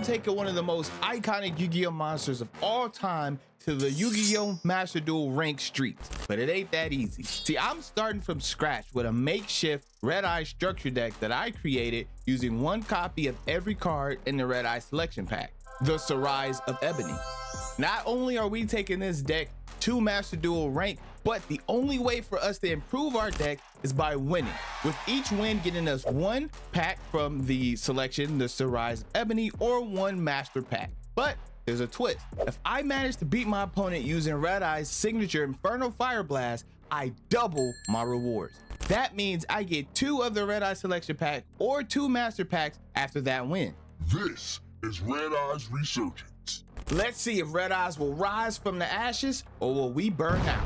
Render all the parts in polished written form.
I'm taking one of the most iconic Yu-Gi-Oh monsters of all time to the Yu-Gi-Oh Master Duel ranked streets, but it ain't that easy. See, I'm starting from scratch with a makeshift Red-Eyes structure deck that I created using one copy of every card in the Red-Eyes selection pack, the Red-Eyes of Ebony. Not only are we taking this deck to Master Duel rank, but the only way for us to improve our deck is by winning, with each win getting us one pack from the selection, the Red-Eyes of Ebony, or one master pack. But there's a twist. If I manage to beat my opponent using Red-Eyes signature Inferno Fire Blast, I double my rewards. That means I get 2 of the Red-Eyes selection pack or 2 master packs after that win. This is Red-Eyes Resurgence. Let's see if Red-Eyes will rise from the ashes or will we burn out.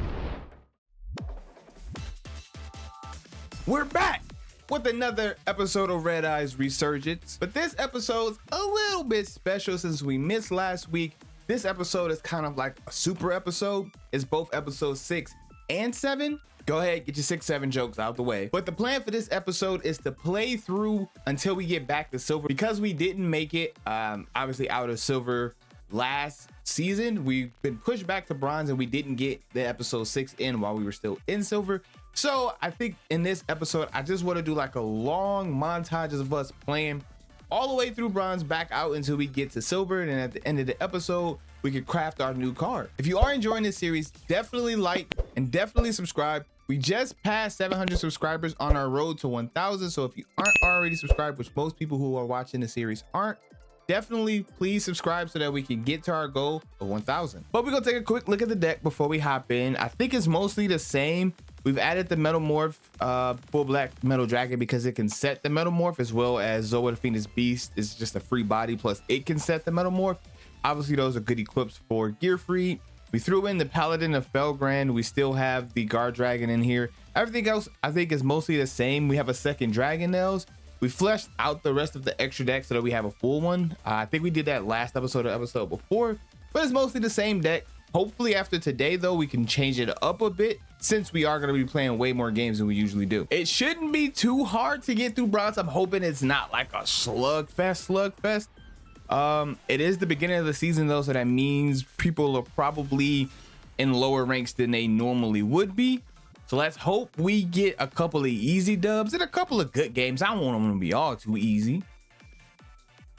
We're back with another episode of Red-Eyes Resurgence, but this episode's a little bit special since we missed last week. This episode is kind of like a super episode. It's both episode 6 and 7. Go ahead, get your 6, 7 jokes out the way. But the plan for this episode is to play through until we get back to silver. Because we didn't make it, obviously out of silver last season, we've been pushed back to bronze and we didn't get the episode 6 in while we were still in silver. So I think in this episode, I just want to do like a long montage of us playing all the way through bronze back out until we get to silver. And at the end of the episode, we can craft our new card. If you are enjoying this series, definitely like and definitely subscribe. We just passed 700 subscribers on our road to 1,000. So if you aren't already subscribed, which most people who are watching the series aren't, definitely please subscribe so that we can get to our goal of 1,000. But we're gonna take a quick look at the deck before we hop in. I think it's mostly the same. We've added the Metamorph full black Metal Dragon because it can set the Metamorph, as well as Zoa the Phoenix Beast is just a free body, plus it can set the Metamorph. Obviously those are good equips for gear free. We threw in the Paladin of Felgrand. We still have the Guard Dragon in here. Everything else I think is mostly the same. We have a second Dragon Nails. We fleshed out the rest of the extra deck so that we have a full one. I think we did that last episode or episode before, but it's mostly the same deck. Hopefully after today though, we can change it up a bit since we are going to be playing way more games than we usually do. It shouldn't be too hard to get through bronze. I'm hoping it's not like a slugfest. It is the beginning of the season though, so that means people are probably in lower ranks than they normally would be. So let's hope we get a couple of easy dubs and a couple of good games. I don't want them to be all too easy.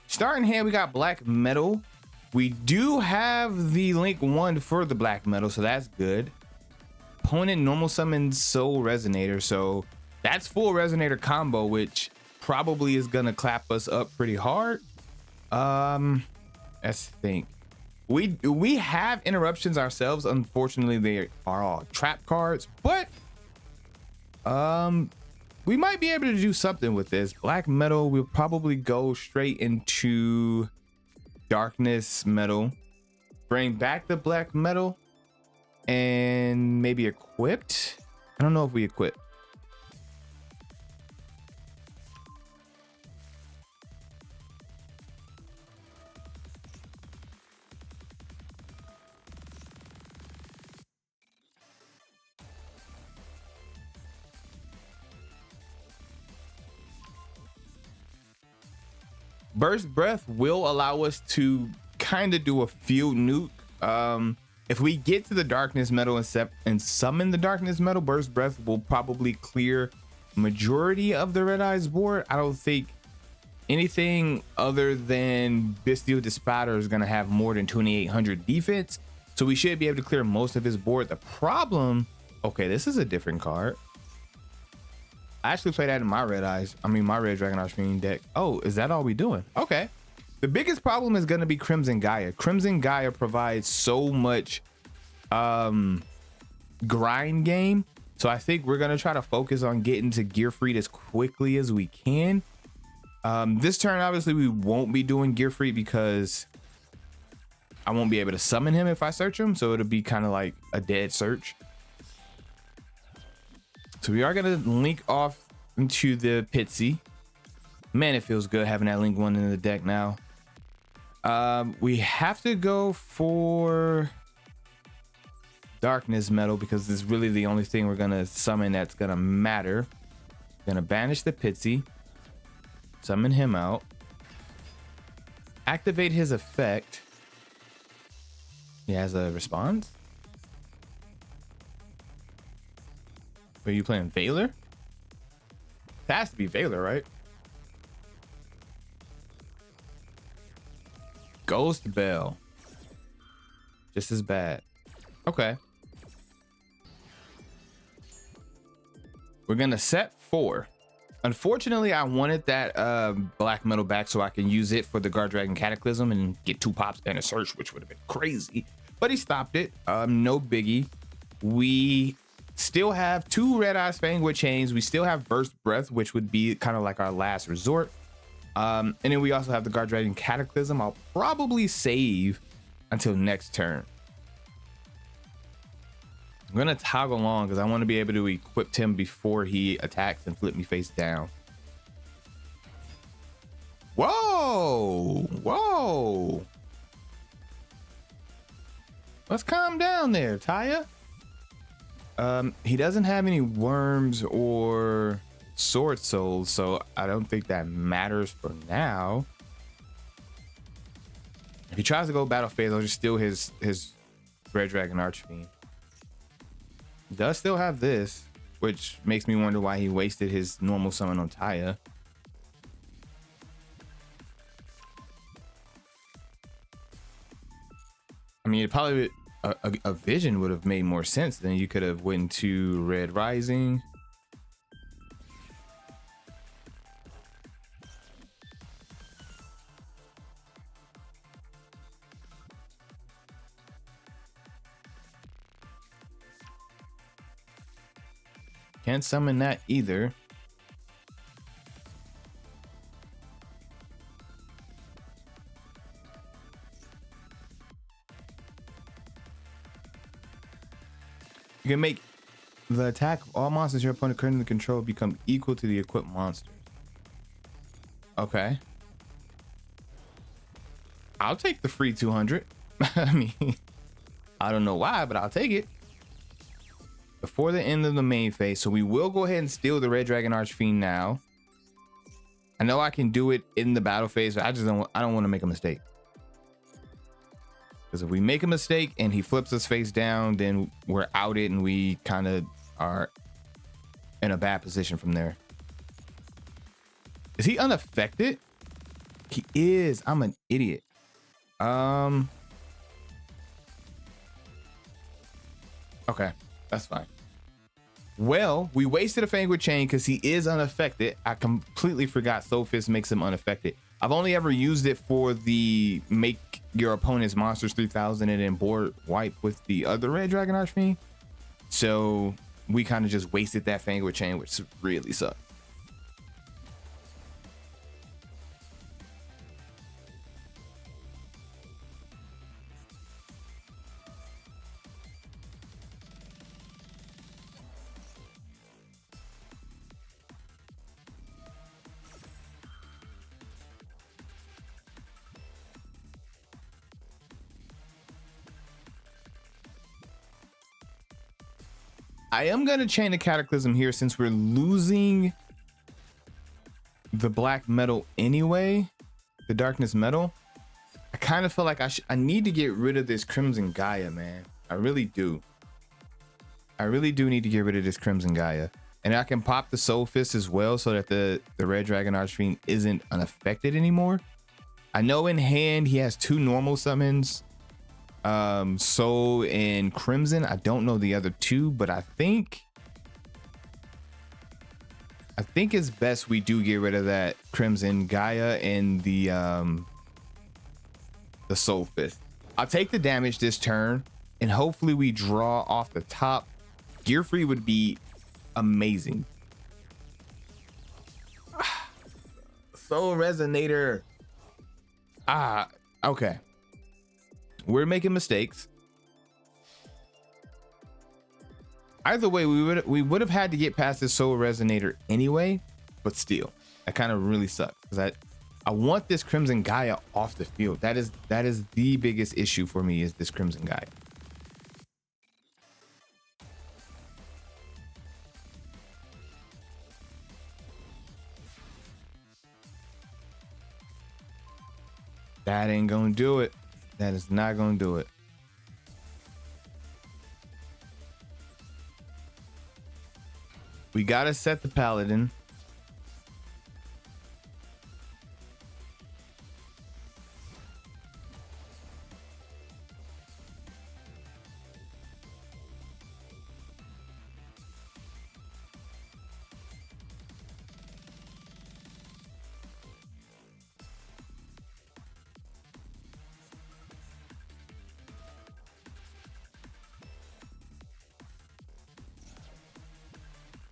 Starting here, we got Black Metal. We do have the Link 1 for the Black Metal, so that's good. Opponent normal summon Soul Resonator, so that's full Resonator combo, which probably is gonna clap us up pretty hard. Let's think. We have interruptions ourselves. Unfortunately, they are all trap cards, but we might be able to do something with this. Black Metal, we'll probably go straight into Darkness Metal, bring back the Black Metal, and maybe equipped. I don't know if we equip. Burst Breath will allow us to kind of do a field nuke. If we get to the Darkness Metal and summon the Darkness Metal, Burst Breath will probably clear majority of the Red-Eyes board. I don't think anything other than Bestial Despater is going to have more than 2,800 defense. So we should be able to clear most of his board. The problem, okay, this is a different card. I actually played that in my my Red Dragon Archfiend deck. Oh, is that all we doing? Okay. The biggest problem is going to be Crimson Gaia. Crimson Gaia provides so much grind game. So I think we're going to try to focus on getting to Gear Freed as quickly as we can. This turn, obviously, we won't be doing Gear Freed because I won't be able to summon him if I search him. So it'll be kind of like a dead search. So we are going to link off into the Pitsy. Man, it feels good having that Link 1 in the deck now. We have to go for Darkness Metal because it's really the only thing we're going to summon that's going to matter. Going to banish the Pitsy. Summon him out. Activate his effect. He has a response. Are you playing Valor? It has to be Valor, right? Ghost Bell. Just as bad. Okay. We're gonna set 4. Unfortunately, I wanted that black metal back so I can use it for the Guard Dragon Cataclysm and get 2 pops and a search, which would have been crazy. But he stopped it. No biggie. We still have 2 Red-Eyes Fangwood Chains. We still have Burst Breath, which would be kind of like our last resort. And then we also have the Guard Dragon Cataclysm. I'll probably save until next turn. I'm gonna toggle on because I want to be able to equip him before he attacks and flip me face down. Whoa, whoa. Let's calm down there, Taya. He doesn't have any worms or sword souls, so I don't think that matters for now. If he tries to go battle phase, I'll just steal his Red Dragon Archfiend. He does still have this, which makes me wonder why he wasted his normal summon on Taya. I mean, it probably a vision would have made more sense. Then you could have went to Red Rising. Can't summon that either. You can make the attack of all monsters your opponent currently control become equal to the equipped monsters. Okay. I'll take the free 200. I mean, I don't know why, but I'll take it. Before the end of the main phase, so we will go ahead and steal the Red Dragon Archfiend now. I know I can do it in the battle phase, but I don't want to make a mistake. Because if we make a mistake and he flips us face down, then we're outed and we kind of are in a bad position from there. Is he unaffected? He is. I'm an idiot. Okay, that's fine. Well, we wasted a Fangwood Chain because he is unaffected. I completely forgot Soul Fist makes him unaffected. I've only ever used it for the make your opponent's monsters 3000 and then board wipe with the other Red Dragon Archfiend. So we kind of just wasted that Fangwood Chain, which really sucked. I am going to chain a Cataclysm here since we're losing the black metal anyway, the darkness metal. I kind of feel like I need to get rid of this Crimson Gaia, man. I really do. I really do need to get rid of this Crimson Gaia. And I can pop the Soul Fist as well so that the Red Dragon Archfiend isn't unaffected anymore. I know in hand he has 2 normal summons. Soul and Crimson. I don't know the other 2, but I think it's best we do get rid of that Crimson Gaia and the Soul Fist. I'll take the damage this turn and hopefully we draw off the top. Gear free would be amazing. Soul Resonator. Okay. We're making mistakes. Either way, we would have had to get past this Soul Resonator anyway, but still, that kind of really sucks because I want this Crimson Gaia off the field. That is the biggest issue for me is this Crimson Gaia. That ain't gonna do it. That is not gonna do it. We gotta set the paladin.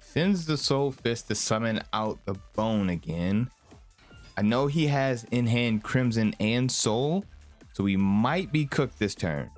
Sends the Soul Fist to summon out the bone again. I know he has in hand Crimson and Soul, so we might be cooked this turn.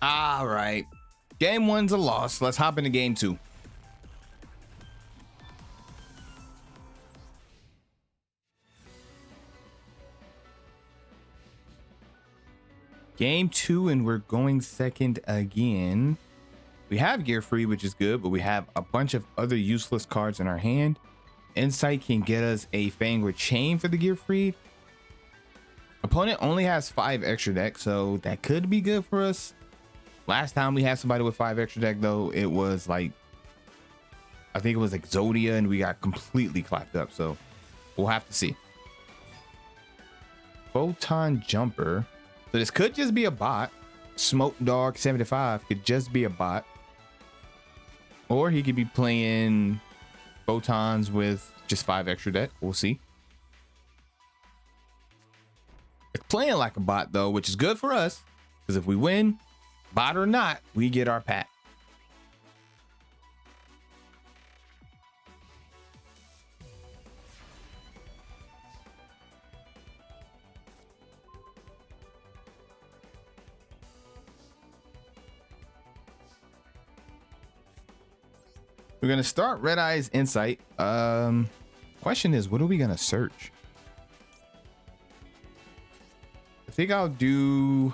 All right. Game one's a loss. Let's hop into game two. Game two, and we're going second again. We have gear free, which is good, but we have a bunch of other useless cards in our hand. Insight can get us a Fang with Chain for the gear free. Opponent only has 5 extra deck, so that could be good for us. Last time we had somebody with 5 extra deck, though, it was like, I think it was Exodia, and we got completely clapped up. So we'll have to see. Photon Jumper. So this could just be a bot. Smoke Dog 75 could just be a bot. Or he could be playing photons with just 5 extra deck. We'll see. It's playing like a bot, though, which is good for us. Because if we win, bot or not, we get our pack. We're gonna start Red-Eyes Insight. Question is, what are we gonna search? I think I'll do,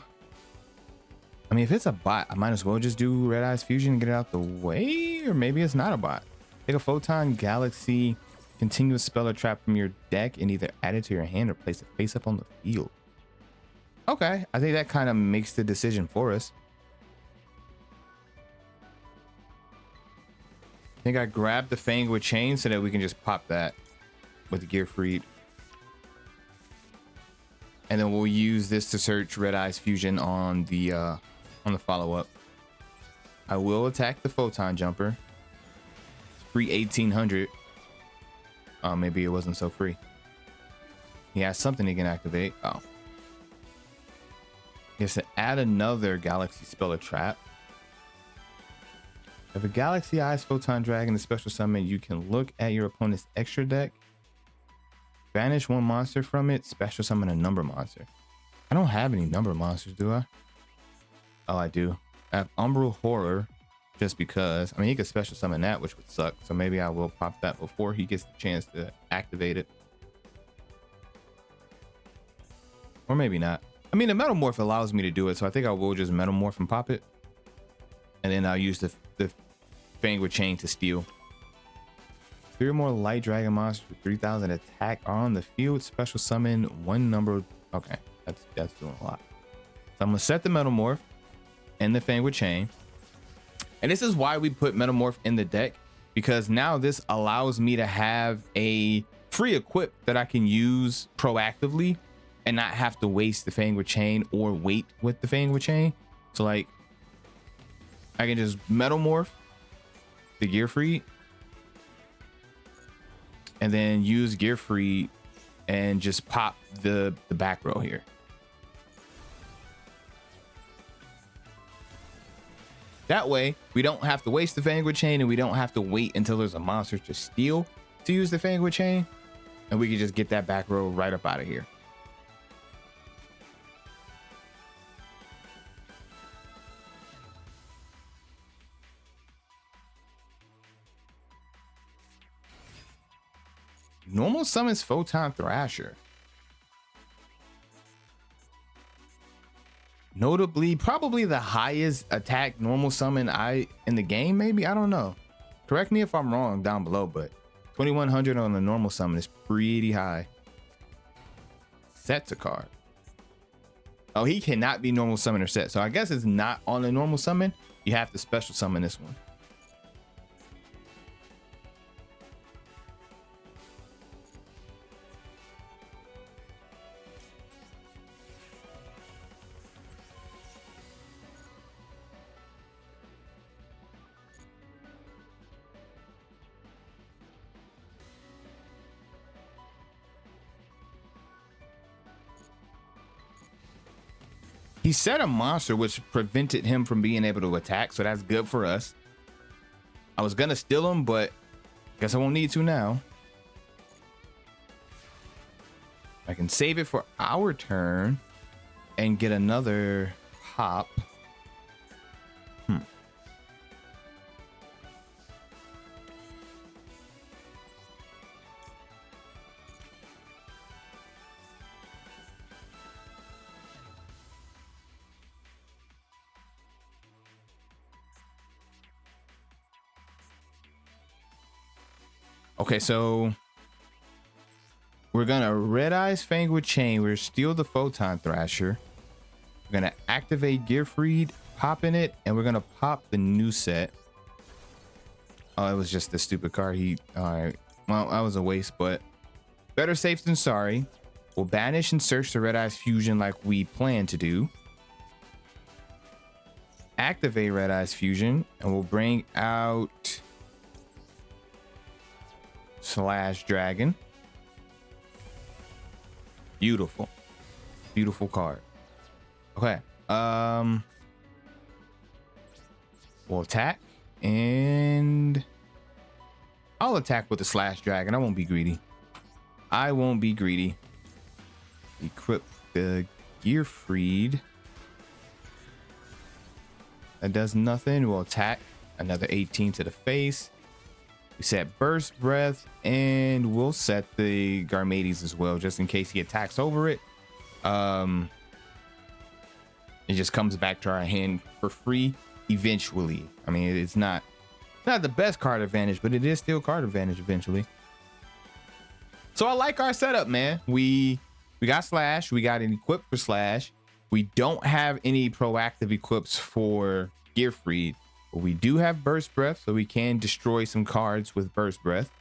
I mean, if it's a bot, I might as well just do Red-Eyes Fusion and get it out the way. Or maybe it's not a bot. Take a Photon Galaxy continuous spell or trap from your deck and either add it to your hand or place it face up on the field. Okay, I think that kind of makes the decision for us. I think I grabbed the Fang with Chain so that we can just pop that with the gear freed. And then we'll use this to search Red-Eyes Fusion on the follow-up. I will attack the Photon Jumper. Free 1800. Maybe it wasn't so free. He has something he can activate. Oh. He has to add another Galaxy Spell or Trap. If a Galaxy Eyes Photon Dragon is special summon, you can look at your opponent's extra deck, banish one monster from it, special summon a number monster. I don't have any number monsters, do I? Oh, I do. I have Umbral Horror, just because. I mean, he could special summon that, which would suck. So maybe I will pop that before he gets the chance to activate it. Or maybe not. I mean, the Metamorph allows me to do it, so I think I will just Metamorph and pop it. And then I'll use the Fangwood Chain to steal. 3 or more light dragon monsters with 3,000 attack are on the field. Special summon one number. Okay, that's doing a lot. So I'm gonna set the Metamorph and the Fangwood Chain. And this is why we put Metamorph in the deck, because now this allows me to have a free equip that I can use proactively and not have to waste the Fangwood Chain or wait with the Fangwood Chain. So like, I can just Metamorph the Gearfried and then use Gearfried and just pop the back row here. That way, we don't have to waste the Fangwood Chain and we don't have to wait until there's a monster to steal to use the Fangwood Chain. And we can just get that back row right up out of here. Normal summons Photon Thrasher. Notably, probably the highest attack normal summon in the game, maybe? I don't know. Correct me if I'm wrong down below, but 2100 on the normal summon is pretty high. Set's a card. Oh, he cannot be normal summon or set. So I guess it's not on the normal summon. You have to special summon this one. He set a monster which prevented him from being able to attack, so that's good for us. I was gonna steal him, but guess I won't need to now. I can save it for our turn and get another hop. Okay, so we're gonna Red-Eyes Fangwood Chain. We're steal the Photon Thrasher. We're gonna activate Gearfried, pop in it, and we're gonna pop the new set. Oh, it was just the stupid card. All right. Well, that was a waste, but better safe than sorry. We'll banish and search the Red-Eyes Fusion like we plan to do. Activate Red-Eyes Fusion, and we'll bring out Slash Dragon. Beautiful. Beautiful card. Okay. We'll attack, and I'll attack with the Slash Dragon. I won't be greedy. I won't be greedy. Equip the Gearfried. That does nothing. We'll attack. Another 18 to the face. We set Burst Breath, and we'll set the Garmades as well, just in case he attacks over it. It just comes back to our hand for free eventually. I mean, it's not the best card advantage, but it is still card advantage eventually. So I like our setup, man. We got Slash. We got an equip for Slash. We don't have any proactive equips for Gearfried. But we do have Burst Breath, so we can destroy some cards with Burst Breath.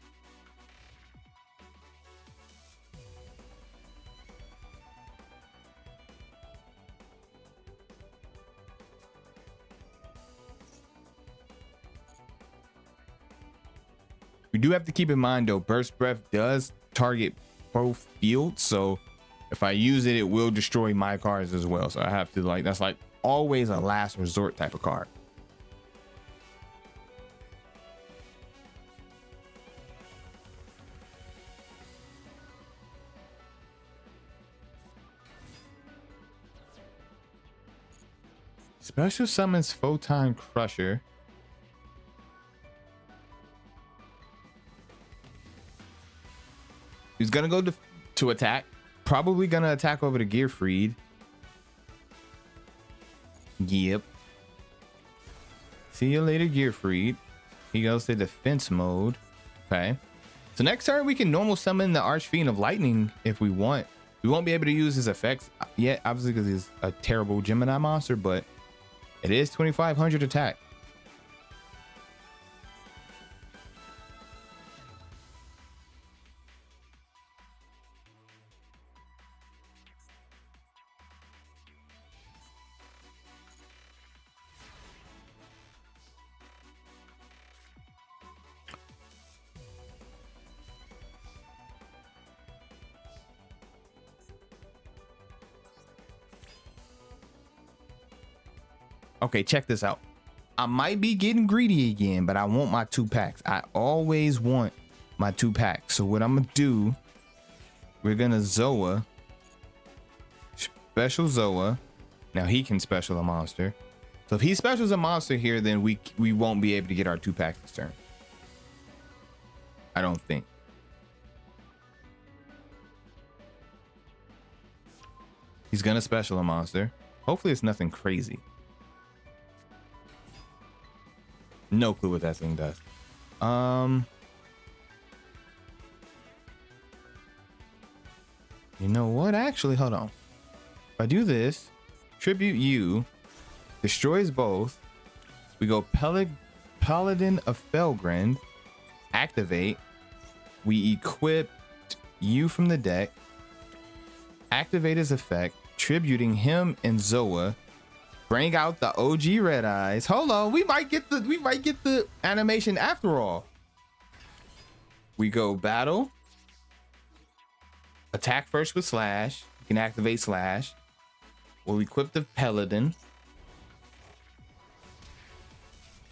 We do have to keep in mind, though, Burst Breath does target both fields, so if I use it, it will destroy my cards as well. So I have to like, that's like always a last resort type of card. Special summons Photon Crusher. He's gonna go to attack. Probably gonna attack over the Gearfried. Yep. See you later, Gearfried. He goes to defense mode. Okay. So next turn we can normal summon the Archfiend of Lightning if we want. We won't be able to use his effects yet, obviously, because he's a terrible Gemini monster, but it is 2500 attack. Okay, check this out. I might be getting greedy again, but I want my 2 packs. I always want my 2 packs. So what I'm gonna do, we're gonna Zoa, special Zoa. Now he can special a monster. So if he specials a monster here, then we won't be able to get our 2 packs this turn. I don't think. He's gonna special a monster. Hopefully it's nothing crazy. No clue what that thing does. You know what? Actually, hold on. If I do this, tribute you, destroys both. We go Paladin of Felgrind, activate. We equip you from the deck, activate his effect, tributing him and Zoa. Bring out the OG Red-Eyes. Hold on, we might get the animation after all. We go battle. Attack first with slash. You can activate slash. We'll equip the Paladin.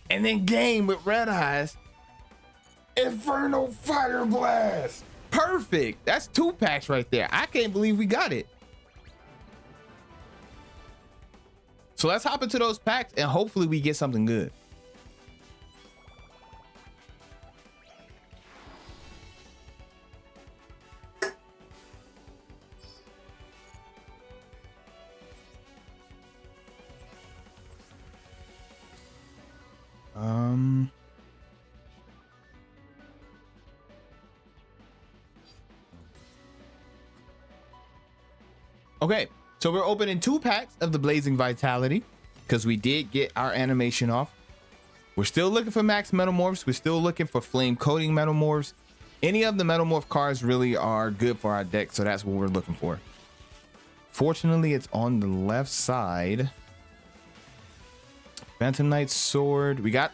And then game with Red-Eyes. Inferno Fire Blast. Perfect. That's 2 packs right there. I can't believe we got it. So let's hop into those packs and hopefully we get something good. Okay. So we're opening 2 packs of the Blazing Vitality because we did get our animation off. We're still looking for max Metamorphs. We're still looking for flame coating Metamorphs. Any of the Metamorph cards really are good for our deck, so that's what we're looking for. Fortunately, it's on the left side. Phantom Knight Sword. We got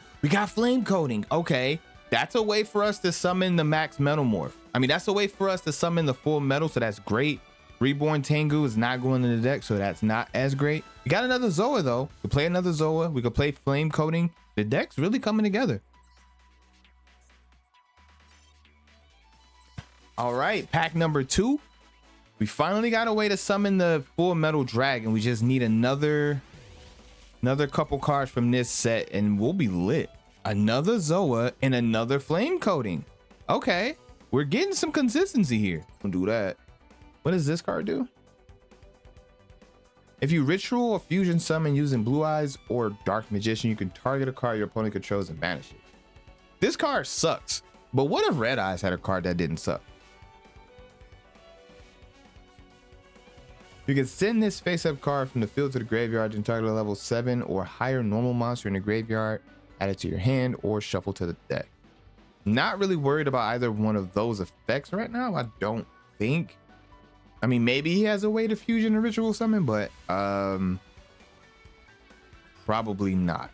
flame coating. Okay, that's a way for us to summon the max Metamorph. I mean, that's a way for us to summon the full metal, so that's great. Reborn Tengu is not going in the deck, so that's not as great. We got another Zoa though. We play another Zoa. We could play flame coating. The deck's really coming together. All right, pack number 2. We finally got a way to summon the full metal dragon. We just need another couple cards from this set and we'll be lit. Another Zoa and another flame coating. Okay, we're getting some consistency here. We'll do that. What does this card do? If you ritual or fusion summon using Blue Eyes or Dark Magician, you can target a card your opponent controls and banish it. This card sucks, but what if Red Eyes had a card that didn't suck? You can send this face-up card from the field to the graveyard and target a level 7 or higher normal monster in the graveyard, add it to your hand, or shuffle to the deck. Not really worried about either one of those effects right now, I don't think. I mean, maybe he has a way to fusion and ritual summon, but probably not.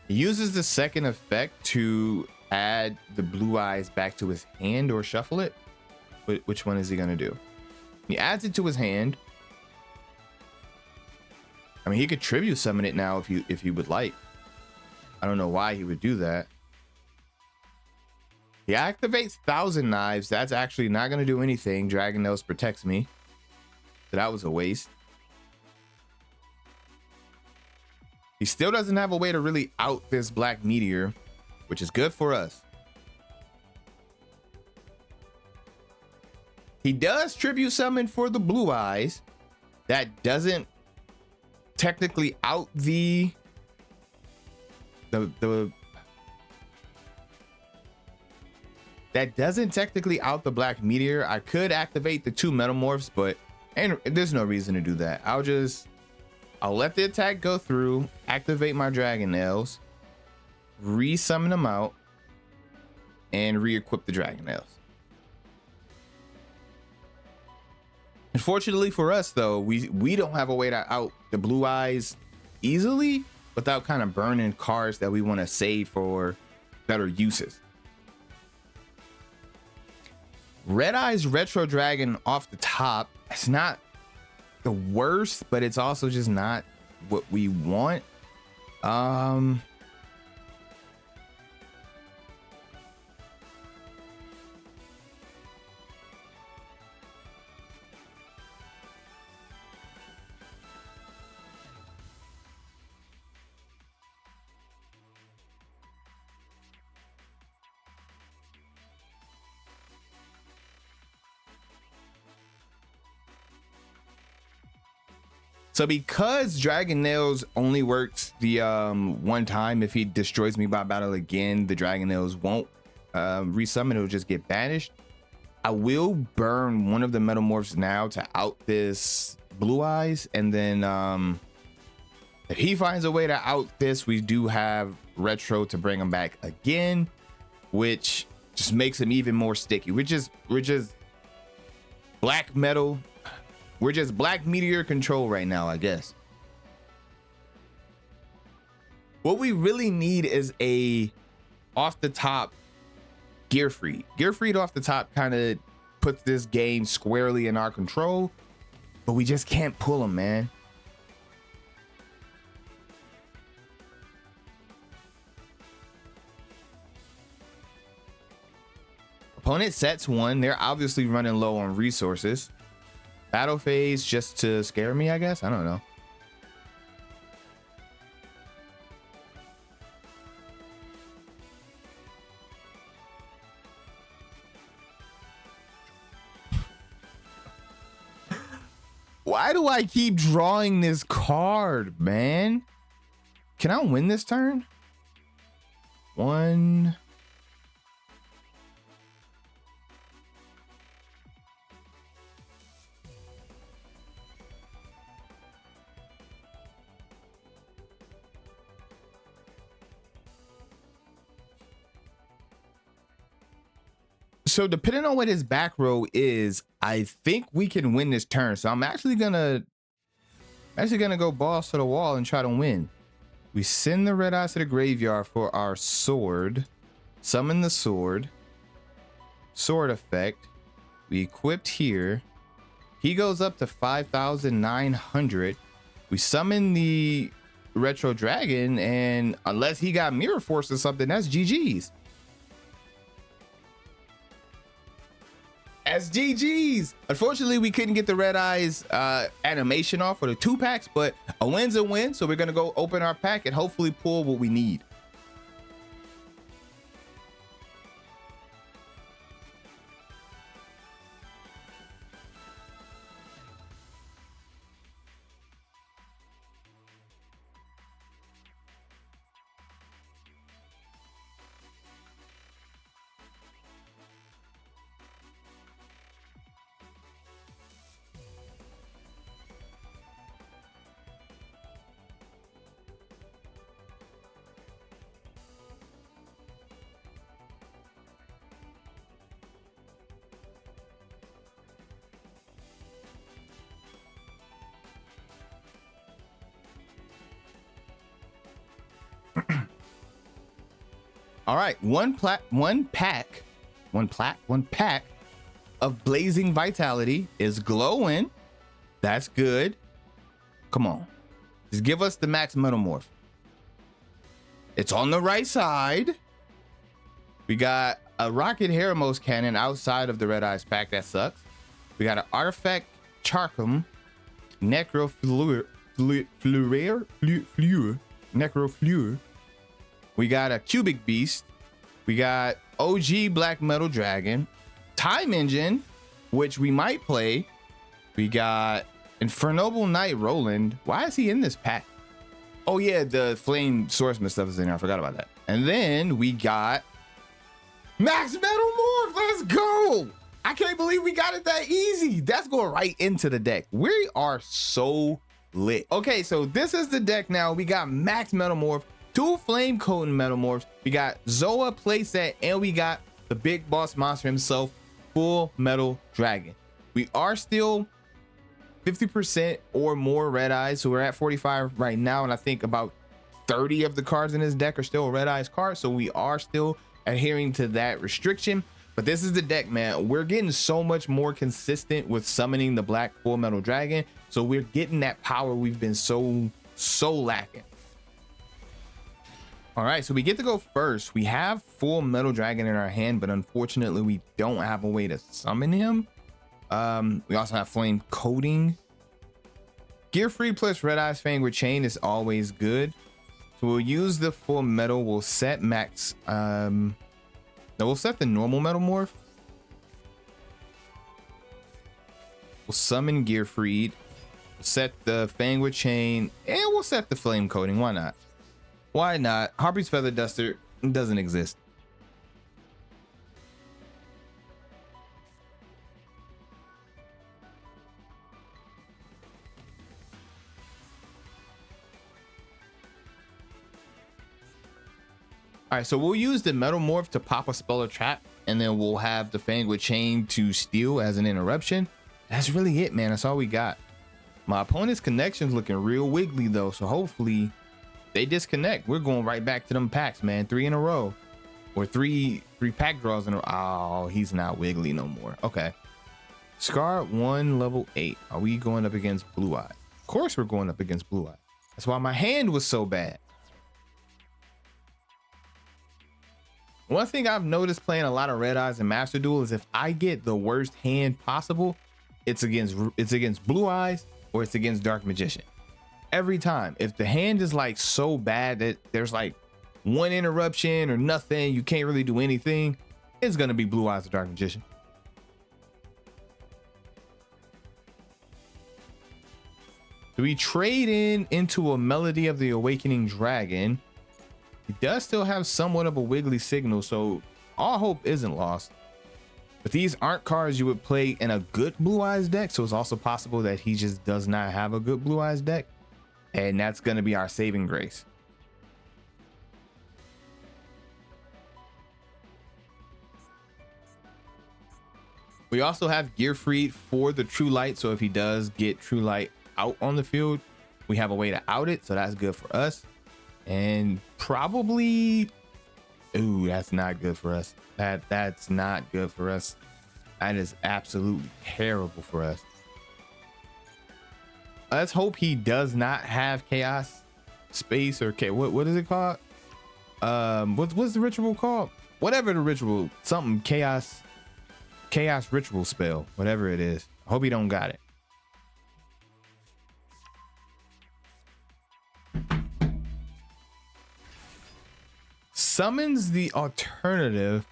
He uses the second effect to add the blue eyes back to his hand or shuffle it. Which one is he gonna do? He adds it to his hand. I mean, he could tribute summon it now if he would like. I don't know why he would do that. He activates Thousand Knives. That's actually not going to do anything. Dragon Nails protects me. So that was a waste. He still doesn't have a way to really out this Black Meteor, which is good for us. He does tribute summon for the blue eyes. That doesn't technically out the that doesn't technically out the Black Meteor. I could activate the 2 Metamorphs, but there's no reason to do that. I'll let the attack go through, activate my Dragon Nails, re-summon them out, and re-equip the Dragon Nails. Unfortunately for us, though, we don't have a way to out the blue eyes easily without kind of burning cards that we want to save for better uses. Red-Eyes Retro Dragon off the top, it's not the worst, but it's also just not what we want. So because Dragon Nails only works the one time, if he destroys me by battle again, the Dragon Nails won't resummon, it'll just get banished. I will burn one of the Metamorphs now to out this blue eyes, and then if he finds a way to out this, we do have Retro to bring him back again, which just makes him even more sticky. We're just black metal. We're just Black Meteor control right now, I guess. What we really need is a off the top Gearfried. Gearfried off the top kind of puts this game squarely in our control, but we just can't pull him, man. Opponent sets 1. They're obviously running low on resources. Battle phase just to scare me, I guess. I don't know. Why do I keep drawing this card, man? Can I win this turn? 1. So depending on what his back row is, I think we can win this turn. So I'm actually gonna go balls to the wall and try to win. We send the red eyes to the graveyard for our sword. Summon the sword. Sword effect. We equipped here. He goes up to 5,900. We summon the retro dragon, and unless he got mirror force or something, that's GG's. That's GG's. Unfortunately, we couldn't get the red eyes animation off for the 2-packs, but a win's a win. So we're gonna go open our pack and hopefully pull what we need. All right, one pack of Blazing Vitality is glowing. That's good. Come on, just give us the max metamorph. It's on the right side. We got a Rocket Heramos cannon outside of the Red-Eyes pack. That sucks. We got an Artifact Charcum, Necrofleur. We got a Cubic Beast. We got OG Black Metal Dragon, Time Engine, which we might play. We got Inferno Knight Roland. Why is he in this pack? Oh yeah, the Flame Swordsman stuff is in there. I forgot about that. And then we got Max Metamorph. Let's go. I can't believe we got it that easy. That's going right into the deck. We are so lit. Okay, so this is the deck now. We got Max Metamorph, 2 Flame Coating Metamorphs. We got Zoa playset, and we got the big boss monster himself, Fullmetal Dragon. We are still 50% or more Red-Eyes, so we're at 45 right now, and I think about 30 of the cards in this deck are still Red-Eyes cards, so we are still adhering to that restriction. But this is the deck, man. We're getting so much more consistent with summoning the Black Fullmetal Dragon, so we're getting that power we've been so lacking. All right, so we get to go first. We have Fullmetal Dragon in our hand, but unfortunately we don't have a way to summon him. We also have Flame Coating. Gear Free plus Red-Eyes Fang with Chain is always good. So we'll use the Fullmetal. We'll set max. No, we'll set the normal Metamorph. We'll summon Gear Freed. We'll set the Fang with Chain, and we'll set the Flame Coating. Why not? Why not? Harpy's Feather Duster doesn't exist. All right, so we'll use the Metamorph to pop a spell or trap, and then we'll have the Fang with Chain to steal as an interruption. That's really it, man. That's all we got. My opponent's connection's looking real wiggly though, so hopefully they disconnect. We're going right back to them packs, man. 3 in a row, or three pack draws in a row. Oh, he's not wiggly no more. Okay. Scar 1 level 8. Are we going up against Blue Eyes? Of course we're going up against Blue Eyes. That's why my hand was so bad. One thing I've noticed playing a lot of Red-Eyes and Master Duel is if I get the worst hand possible, it's against Blue Eyes or it's against Dark Magician. Every time. If the hand is like so bad that there's like one interruption or nothing, you can't really do anything, it's gonna be Blue Eyes or Dark Magician. Do we trade into a Melody of the Awakening Dragon? He does still have somewhat of a wiggly signal, so all hope isn't lost. But these aren't cards you would play in a good Blue Eyes deck, so it's also possible that he just does not have a good Blue Eyes deck, and that's going to be our saving grace. We also have Gear Freed for the True Light, so if he does get True Light out on the field, we have a way to out it, so that's good for us. And probably, ooh, that's not good for us. That's not good for us. That is absolutely terrible for us. Let's hope he does not have Chaos Space or what is it called? What's the ritual called? Whatever the ritual, something chaos ritual spell, whatever it is. I hope he don't got it. Summons the alternative,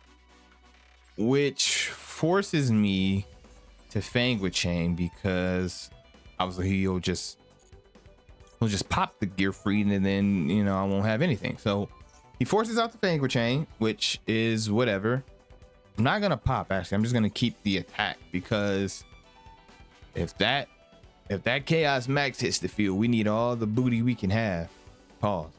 which forces me to Fang with Chain because obviously he'll just pop the Gear Freed and then, you know, I won't have anything. So he forces out the Fang with Chain, which is whatever. I'm not gonna pop, actually. I'm just gonna keep the attack because if that Chaos Max hits the field, we need all the booty we can have. Pause.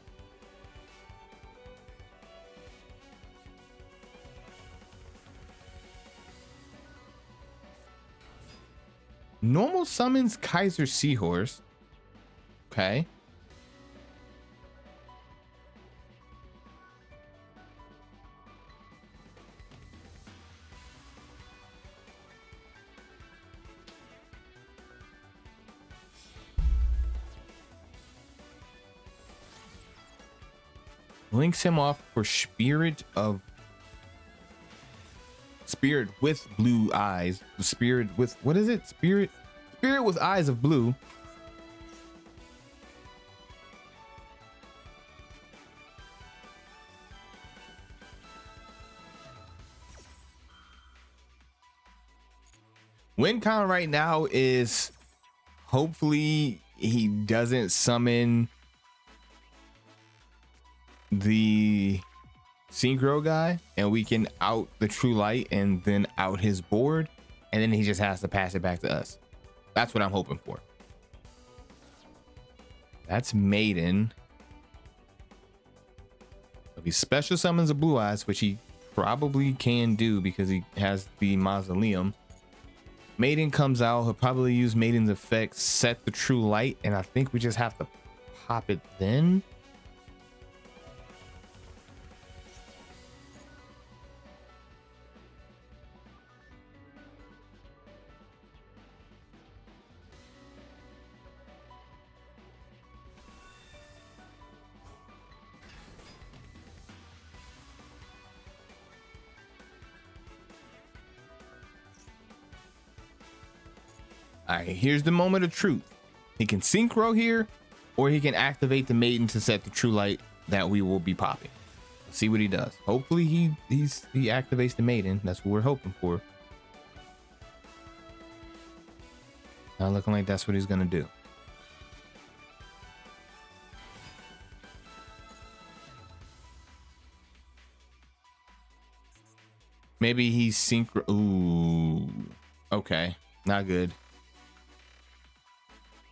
Normal summons Kaiser Seahorse. Okay. Links him off for spirit with blue eyes. Spirit with, what is it? Spirit with eyes of blue. Win count right now is, hopefully he doesn't summon the synchro guy and we can out the true light and then out his board, and then he just has to pass it back to us. That's what I'm hoping for. That's Maiden. If he special summons a blue eyes, which he probably can do because he has the mausoleum, Maiden comes out. He'll probably use Maiden's effect, set the true light, and I think we just have to pop it then. All right, here's the moment of truth. He can synchro here, or he can activate the Maiden to set the true light that we will be popping. Let's see what he does. Hopefully he activates the Maiden. That's what we're hoping for. Not looking like that's what he's gonna do. Maybe he's synchro. Ooh, okay, not good.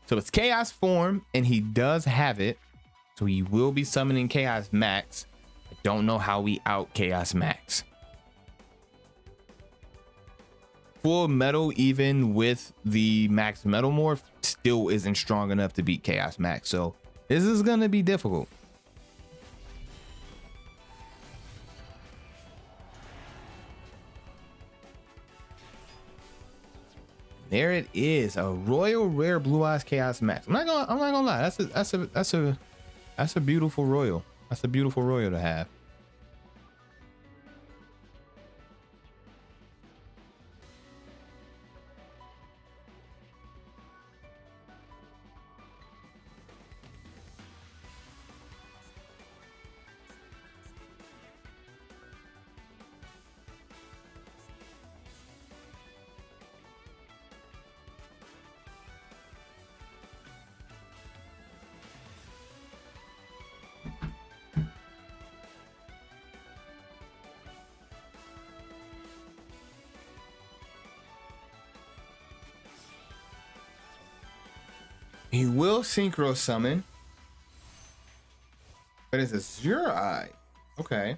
So it's Chaos form, and he does have it. So he will be summoning Chaos Max. I don't know how we out Chaos Max. Full Metal, even with the Max Metal Morph, still isn't strong enough to beat Chaos Max. So this is going to be difficult. There it is, a royal rare blue eyes Chaos Max. I'm not gonna lie. That's a beautiful royal. That's a beautiful royal to have. He will synchro summon, but it's a Zero Eye. Okay.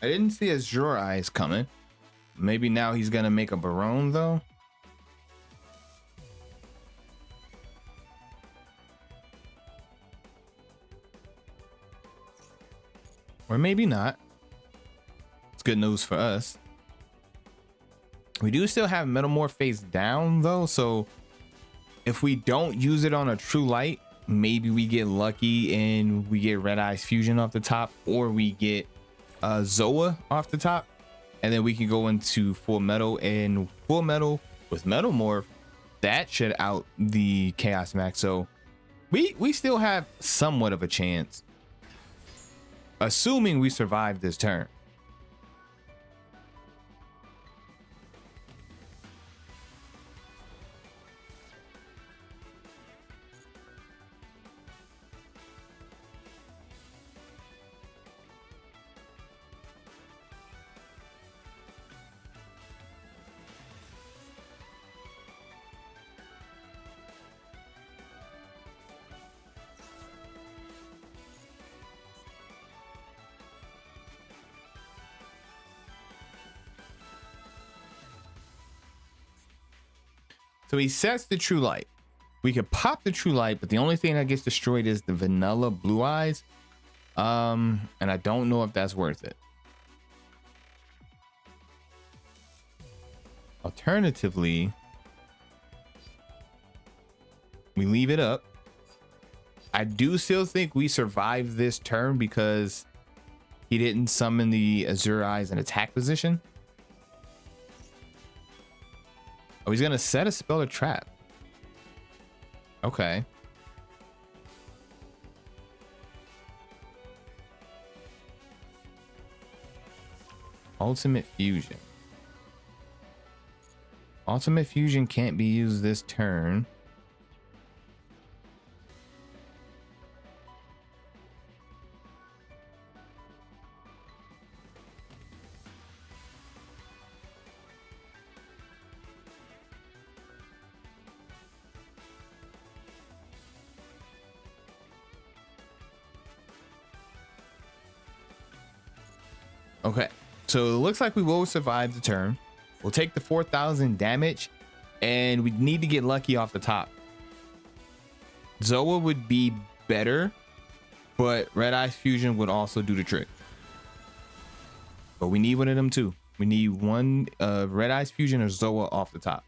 I didn't see his Zero Eyes coming. Maybe now he's gonna make a Barone though. Or maybe not. It's good news for us. We do still have Metamorph face down though, so if we don't use it on a true light, maybe we get lucky and we get Red-Eyes Fusion off the top, or we get Zoa off the top, and then we can go into Full Metal, and Full Metal with Metamorph, that should out the Chaos Max. So we still have somewhat of a chance, assuming we survive this turn. So he sets the true light. We could pop the true light, but the only thing that gets destroyed is the vanilla blue eyes. And I don't know if that's worth it. Alternatively, we leave it up. I do still think we survived this turn because he didn't summon the Azure Eyes in attack position. Oh, he's gonna set a spell or trap. Okay. Ultimate Fusion. Ultimate Fusion can't be used this turn. Okay, so it looks like we will survive the turn. We'll take the 4,000 damage, and we need to get lucky off the top. Zoa would be better, but Red-Eyes Fusion would also do the trick. But we need one of them too. We need one Red-Eyes Fusion or Zoa off the top.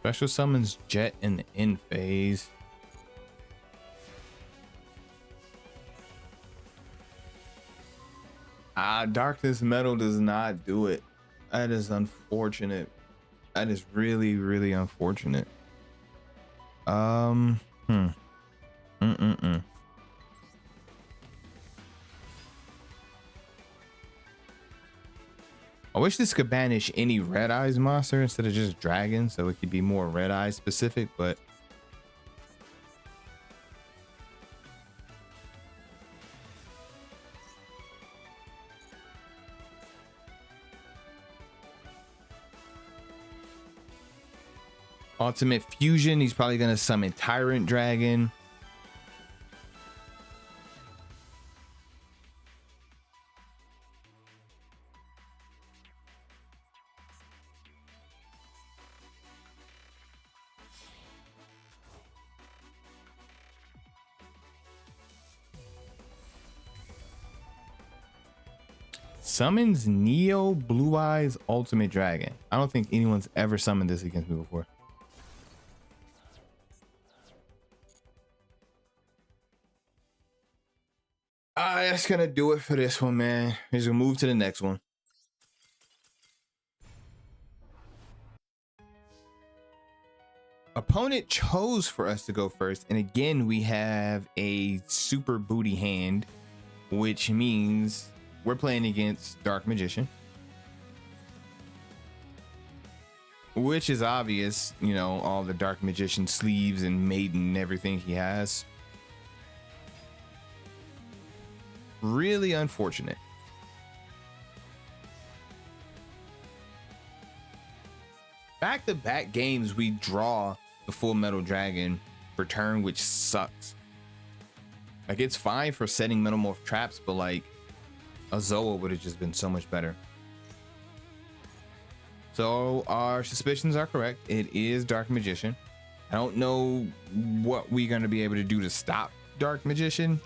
Special summons Jet in the end phase. Darkness Metal does not do it. That is unfortunate. That is really, really unfortunate. I wish this could banish any Red Eyes monster instead of just dragon, so it could be more Red Eyes specific, but Ultimate Fusion, he's probably gonna summon Tyrant Dragon. Summons Neo Blue Eyes Ultimate Dragon. I don't think anyone's ever summoned this against me before. That's gonna do it for this one, man. We're just gonna move to the next one. Opponent chose for us to go first, and again we have a super booty hand, which means we're playing against Dark Magician, which is obvious, you know, all the Dark Magician sleeves and maiden and everything he has. Really unfortunate. Back-to-back games we draw the Fullmetal Dragon for turn, which sucks. Like, it's fine for setting Metamorph traps, but like a Zoa would have just been so much better. So our suspicions are correct. It is Dark Magician. I don't know what we're going to be able to do to stop Dark Magician.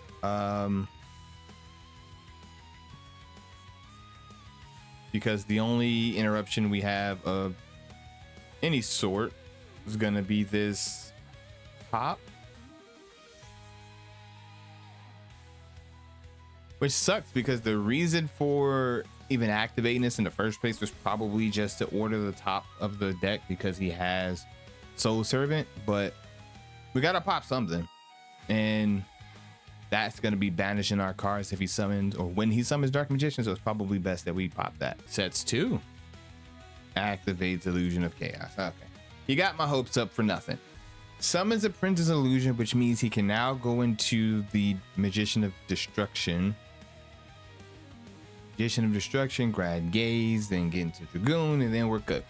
Because the only interruption we have of any sort is going to be this pop. Which sucks because the reason for even activating this in the first place was probably just to order the top of the deck because he has Soul Servant, but we got to pop something. And that's going to be banishing our cards if he summons or when he summons Dark Magician, so it's probably best that we pop that. Sets 2. Activates Illusion of Chaos. Okay. You got my hopes up for nothing. Summons a Prince's Illusion, which means he can now go into the Magician of Destruction. Magician of Destruction, grab Gaze, then get into Dragoon, and then we're good.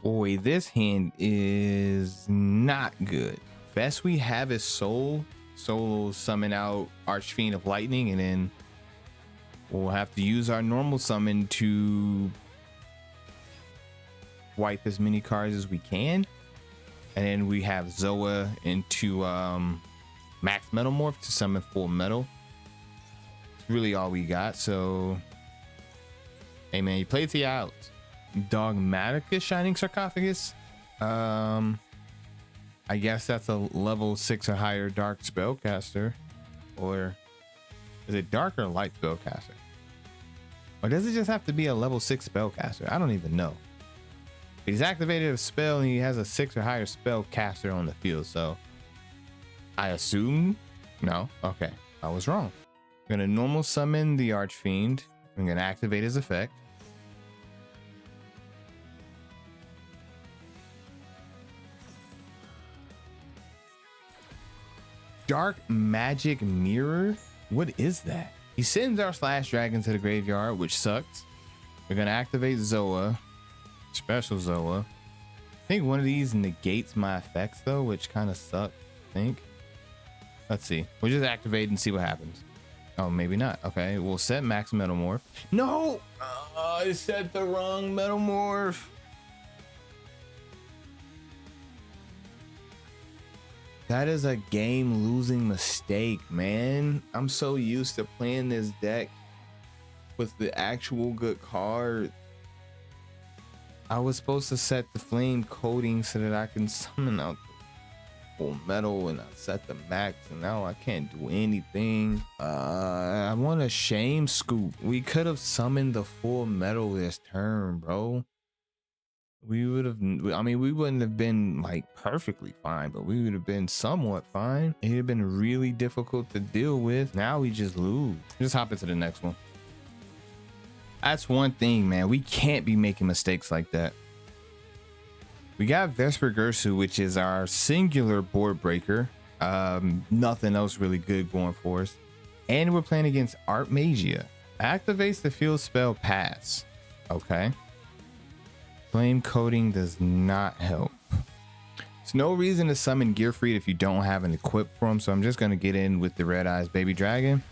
Boy, this hand is not good. Best we have is Soul. Soul will summon out Archfiend of Lightning, and then we'll have to use our normal summon to wipe as many cards as we can. And then we have Zoa into Max Metamorph to summon Fullmetal. It's really all we got. So, hey man, you play to your outs. Dogmatica Shining Sarcophagus. I guess that's a level 6 or higher dark spellcaster. Or is it dark or light spellcaster? Or does it just have to be a level 6 spellcaster? I don't even know. He's activated a spell and he has a 6 or higher spellcaster on the field. So I assume no. Okay, I was wrong. I'm gonna normal summon the Archfiend. I'm gonna activate his effect. Dark Magic Mirror? What is that? He sends our Slash Dragon to the graveyard, which sucks. We're gonna activate Zoa, special Zoa. I think one of these negates my effects though, which kind of sucks. I think. Let's see. We'll just activate and see what happens. Oh, maybe not. Okay, we'll set Max Metamorph. No! I set the wrong Metamorph. That is a game losing mistake, man. I'm so used to playing this deck with the actual good card. I was supposed to set the flame coating so that I can summon out the Fullmetal, and I set the max, and now I can't do anything. I want a shame scoop. We could have summoned the Fullmetal this turn, bro. We would have, I mean, we wouldn't have been like perfectly fine, but we would have been somewhat fine. It would have been really difficult to deal with. Now we just lose. Just hop into the next one. That's one thing, man. We can't be making mistakes like that. We got Vesper Gersu, which is our singular board breaker. Nothing else really good going for us. And we're playing against Art Magia. Activates the field spell pass. Okay. Flame coating does not help. There's no reason to summon Gearfried if you don't have an equip for him, so I'm just going to get in with the Red-Eyes Baby Dragon.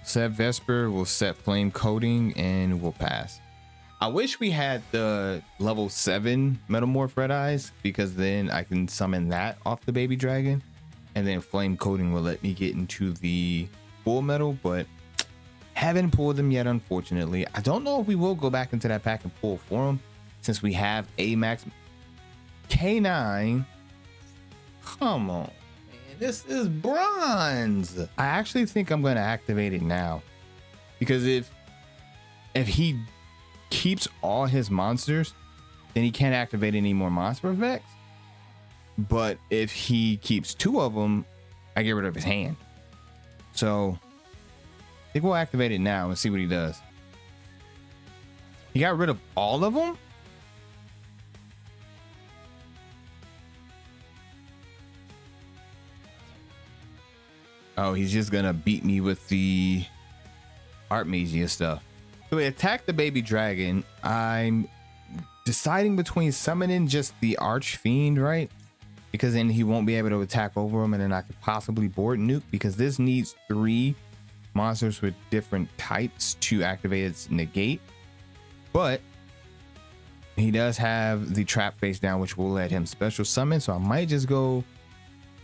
Set Vesper, we'll set Flame Coating, and we'll pass. I wish we had the level 7 Metamorph Red-Eyes, because then I can summon that off the Baby Dragon, and then Flame Coating will let me get into the Fullmetal, but haven't pulled them yet, unfortunately. I don't know if we will go back into that pack and pull for them, since we have a max K9. Come on, man. This is bronze. I actually think I'm going to activate it now, because if he keeps all his monsters, then he can't activate any more monster effects. But if he keeps 2 of them, I get rid of his hand. So I think we'll activate it now and see what he does. He got rid of all of them? Oh, he's just gonna beat me with the Art Magia stuff. So we attack the Baby Dragon. I'm deciding between summoning just the Archfiend, right? Because then he won't be able to attack over him, and then I could possibly board nuke, because this needs 3 monsters with different types to activate its negate. But he does have the trap face down, which will let him special summon. So I might just go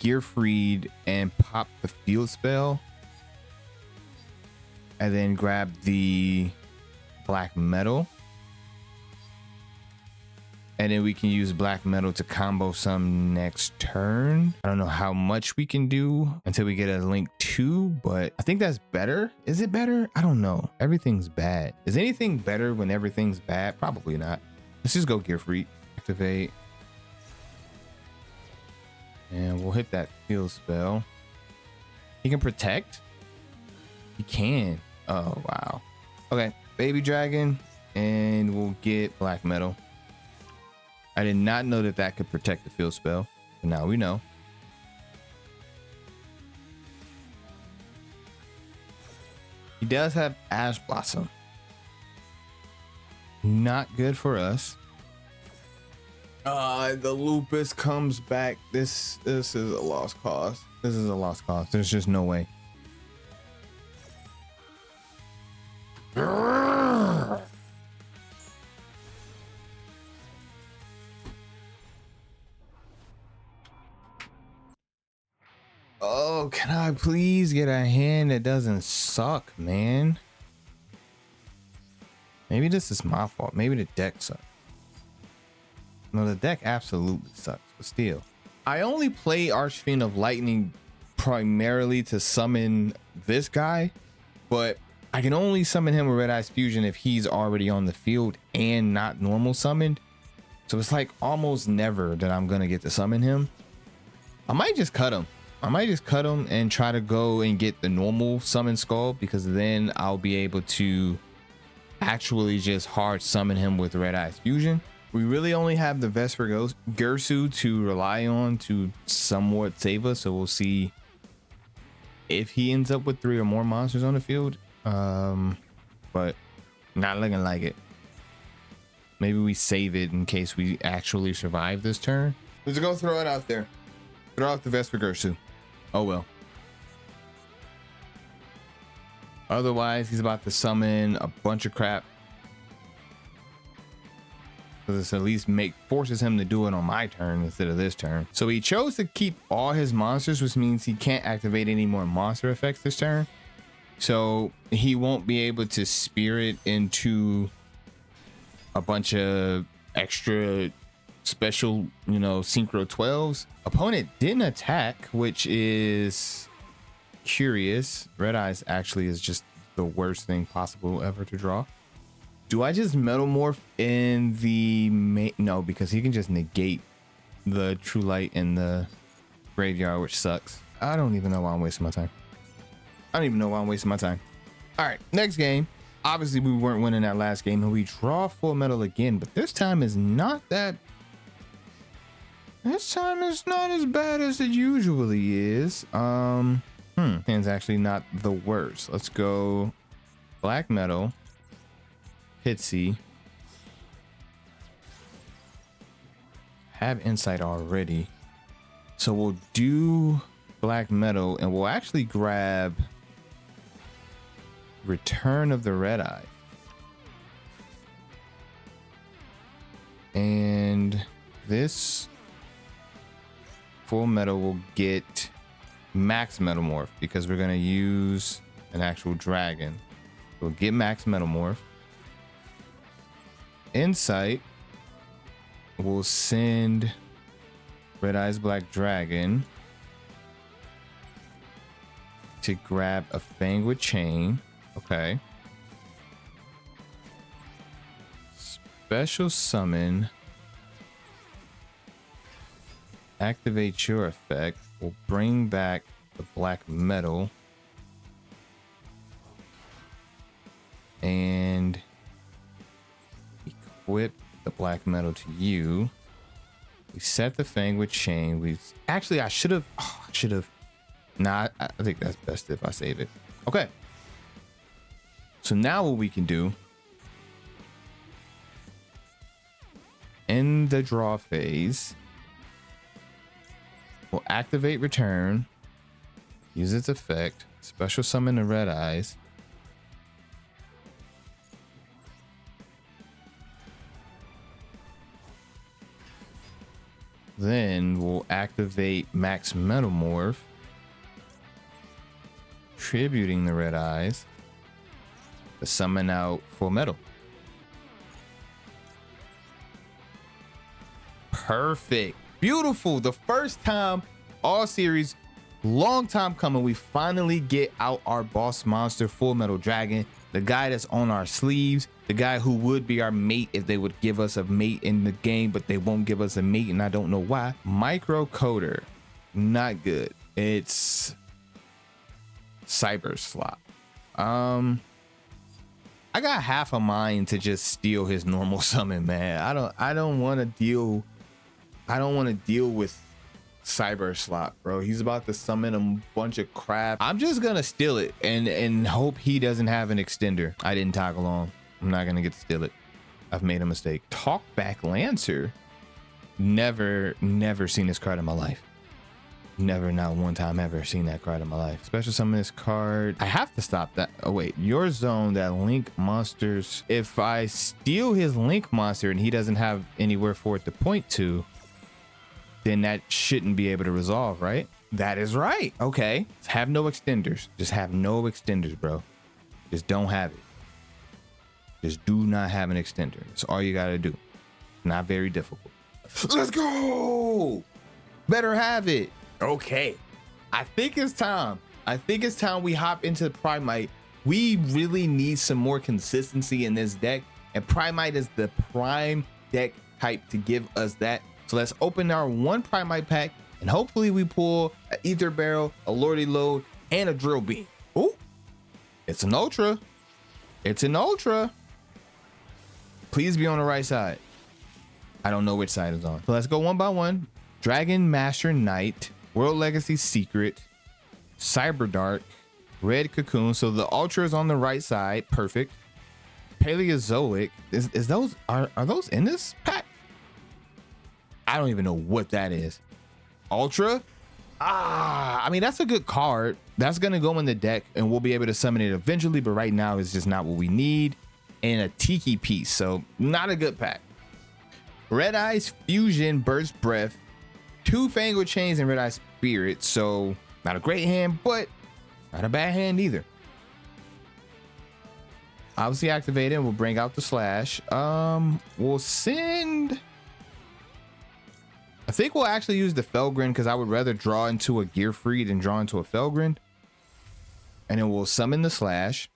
Gearfried and pop the field spell, and then grab the black metal, and then we can use black metal to combo some next turn. I don't know how much we can do until we get a link 2, but I think that's better. Is it better? I don't know. Everything's bad. Is anything better when everything's bad? Probably not. Let's just go Gearfried. Activate. And we'll hit that field spell. He can protect? He can. Oh, wow. Okay. Baby Dragon. And we'll get black metal. I did not know that that could protect the field spell. But now we know. He does have Ash Blossom. Not good for us. The lupus comes back. This is a lost cause. This is a lost cause. There's just no way. Oh, can I please get a hand that doesn't suck, man? Maybe this is my fault. Maybe the deck sucks. No, the deck absolutely sucks, but still. I only play Archfiend of Lightning primarily to summon this guy, but I can only summon him with Red-Eyes Fusion if he's already on the field and not normal summoned. So it's like almost never that I'm gonna get to summon him. I might just cut him. I might just cut him and try to go and get the normal summon skull, because then I'll be able to actually just hard summon him with Red-Eyes Fusion. We really only have the Vesper Gersu to rely on to somewhat save us, so we'll see if he ends up with 3 or more monsters on the field. But not looking like it. Maybe we save it in case we actually survive this turn. Let's go throw it out there. Throw out the Vesper Gersu. Oh well. Otherwise, he's about to summon a bunch of crap. This at least forces him to do it on my turn instead of this turn. So he chose to keep all his monsters, which means he can't activate any more monster effects this turn. So he won't be able to spirit into a bunch of extra special, synchro 12s. Opponent didn't attack, which is curious. Red Eyes actually is just the worst thing possible ever to draw. Do I just Metal Morph in the no, because he can just negate the True Light in the graveyard, which sucks. I don't even know why I'm wasting my time. All right, next game. Obviously we weren't winning that last game, and we draw Fullmetal again, but this time is not that. This time is not as bad as it usually is. Hand's actually not the worst. Let's go Black Metal, Pitsy. Have Insight already, so we'll do Black Metal, and we'll actually grab Return of the Red-Eye. And this Fullmetal will get Max Metamorph because we're going to use an actual dragon. So we'll get Max Metamorph. Insight will send Red-Eyes Black Dragon to grab a Fang with Chain. Okay. Special summon. Activate your effect. We'll bring back the Black Metal. And equip the Black Metal to you. We set the Fang with Chain. I should have. Nah, I think that's best if I save it. Okay. So now what we can do in the draw phase, we'll activate Return, use its effect, special summon the Red Eyes. Then we'll activate Max Metamorph, tributing the Red Eyes to summon out Fullmetal. Perfect. Beautiful. The first time all series, long time coming, we finally get out our boss monster, Fullmetal Dragon, the guy that's on our sleeves, the guy who would be our mate if they would give us a mate in the game, but they won't give us a mate, and I don't know why. Microcoder, not good. It's Cyber Slop. I got half a mind to just steal his normal summon, man. I don't want to deal with Cyber Slop, bro. He's about to summon a bunch of crap. I'm just gonna steal it and hope he doesn't have an extender. I didn't toggle on. I'm not gonna get to steal it. I've made a mistake. Talkback Lancer. Never seen this card in my life. Never, not one time ever seen that card in my life. Special summon this card. I have to stop that. Oh wait, your zone that link monsters. If I steal his link monster and he doesn't have anywhere for it to point to, then that shouldn't be able to resolve, right? That is right. Okay. Have no extenders. Just have no extenders, bro. Just don't have it. Just do not have an extender. That's all you gotta do. Not very difficult. Let's go. Better have it. Okay. I think it's time. We hop into the Primite. We really need some more consistency in this deck, and Primite is the prime deck type to give us that. So let's open our one Primite pack, and hopefully we pull an Ether Barrel, a Lordy Load, and a Drill Beam. Oh, it's an Ultra. It's an Ultra. Please be on the right side. I don't know which side is on. So let's go one by one. Dragon Master Knight, World Legacy Secret, Cyber Dark, Red Cocoon. So the Ultra is on the right side. Perfect. Paleozoic. Is those are those in this pack? I don't even know what that is. Ultra. I mean, that's a good card. That's gonna go in the deck and we'll be able to summon it eventually, but right now it's just not what we need. And a Tiki piece, so not a good pack. Red-Eyes Fusion, Burst Breath, 2 Fango Chains, and Red-Eyes Spirit. So not a great hand, but not a bad hand either. Obviously activated. We'll bring out the Slash. We'll send. I think we'll actually use the Felgrin because I would rather draw into a Gearfried than draw into a Felgrin. And then we'll summon the Slash.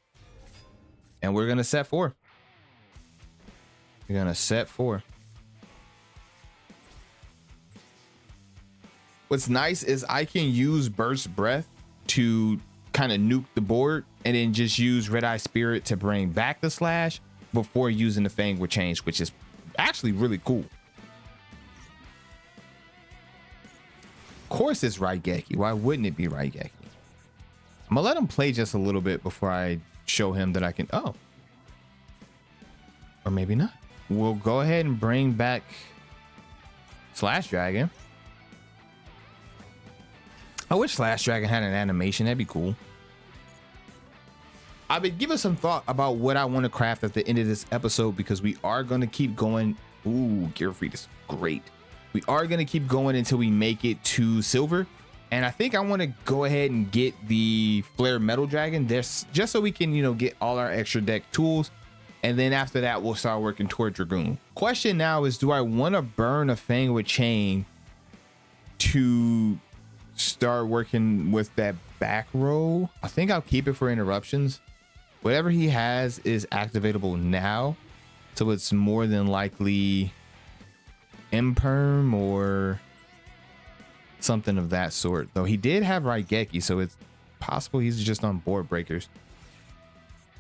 And we're gonna set 4. We're gonna set 4. What's nice is I can use Burst Breath to kind of nuke the board and then just use Red-Eye Spirit to bring back the Slash before using the Fang with Change, which is actually really cool. Of course it's Raigeki. Why wouldn't it be Raigeki? I'm gonna let him play just a little bit before I show him that I can. Oh, or maybe not. We'll go ahead and bring back Slash Dragon. I wish Slash Dragon had an animation. That'd be cool. I've been giving some thought about what I want to craft at the end of this episode because we are going to keep going. Ooh, Gearfried is great. We are going to keep going until we make it to silver. And I think I want to go ahead and get the Flare Metal Dragon just so we can, get all our extra deck tools. And then after that, we'll start working toward Dragoon. Question now is, do I want to burn a Fang with Chain to start working with that back row? I think I'll keep it for interruptions. Whatever he has is activatable now. So it's more than likely Imperm or something of that sort. Though he did have Raigeki, so it's possible he's just on board breakers.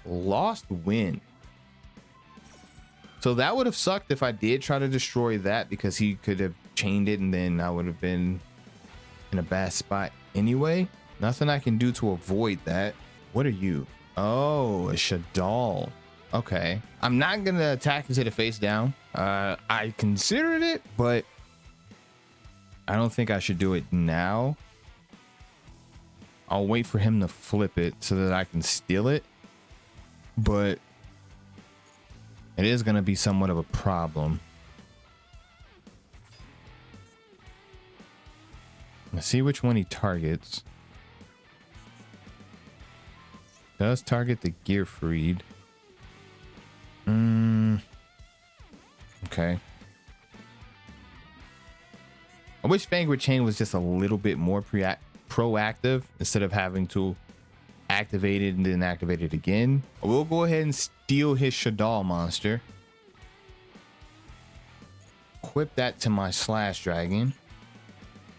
Lost Wind. So that would have sucked if I did try to destroy that because he could have chained it and then I would have been in a bad spot anyway. Nothing I can do to avoid that. What are you? Oh, a Shadal. Okay. I'm not going to attack into the face down. I considered it, but I don't think I should do it now. I'll wait for him to flip it so that I can steal it. But it is going to be somewhat of a problem. Let's see which one he targets. Does target the Gearfried. Okay. I wish Fangwood Chain was just a little bit more proactive instead of having to activate it and then activate it again. We'll go ahead and steal his Shadal monster. Equip that to my Slash Dragon.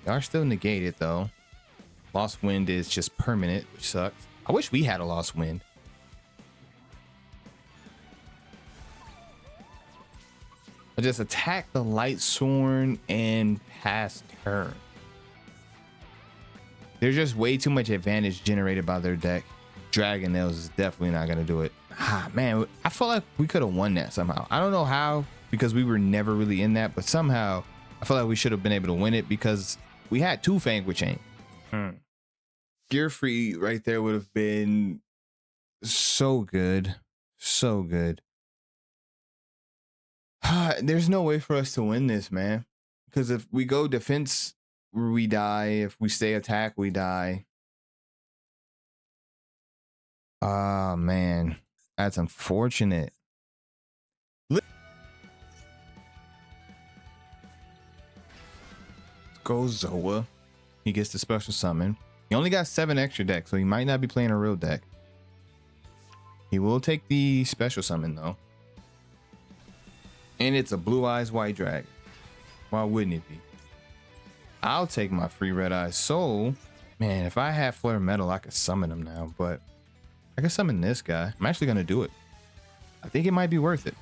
They are still negated though. Lost Wind is just permanent, which sucks. I wish we had a Lost Wind. I just attack the Light Sworn and pass turn. There's just way too much advantage generated by their deck. Dragon Nails is definitely not going to do it. Man, I feel like we could have won that somehow. I don't know how, because we were never really in that, but somehow I feel like we should have been able to win it because we had 2 Vanquish Chain. Gear free right there would have been so good. So good. There's no way for us to win this, man. Because if we go defense, we die. If we stay attack, we die. Ah, man. That's unfortunate. Let's go Zoa. He gets the special summon. He only got 7 extra decks, so he might not be playing a real deck. He will take the special summon, though. And it's a Blue Eyes White Dragon. Why wouldn't it be? I'll take my free Red-Eyes Soul. Man, if I had Flare Metal, I could summon him now, but I can summon this guy. I'm actually going to do it. I think it might be worth it.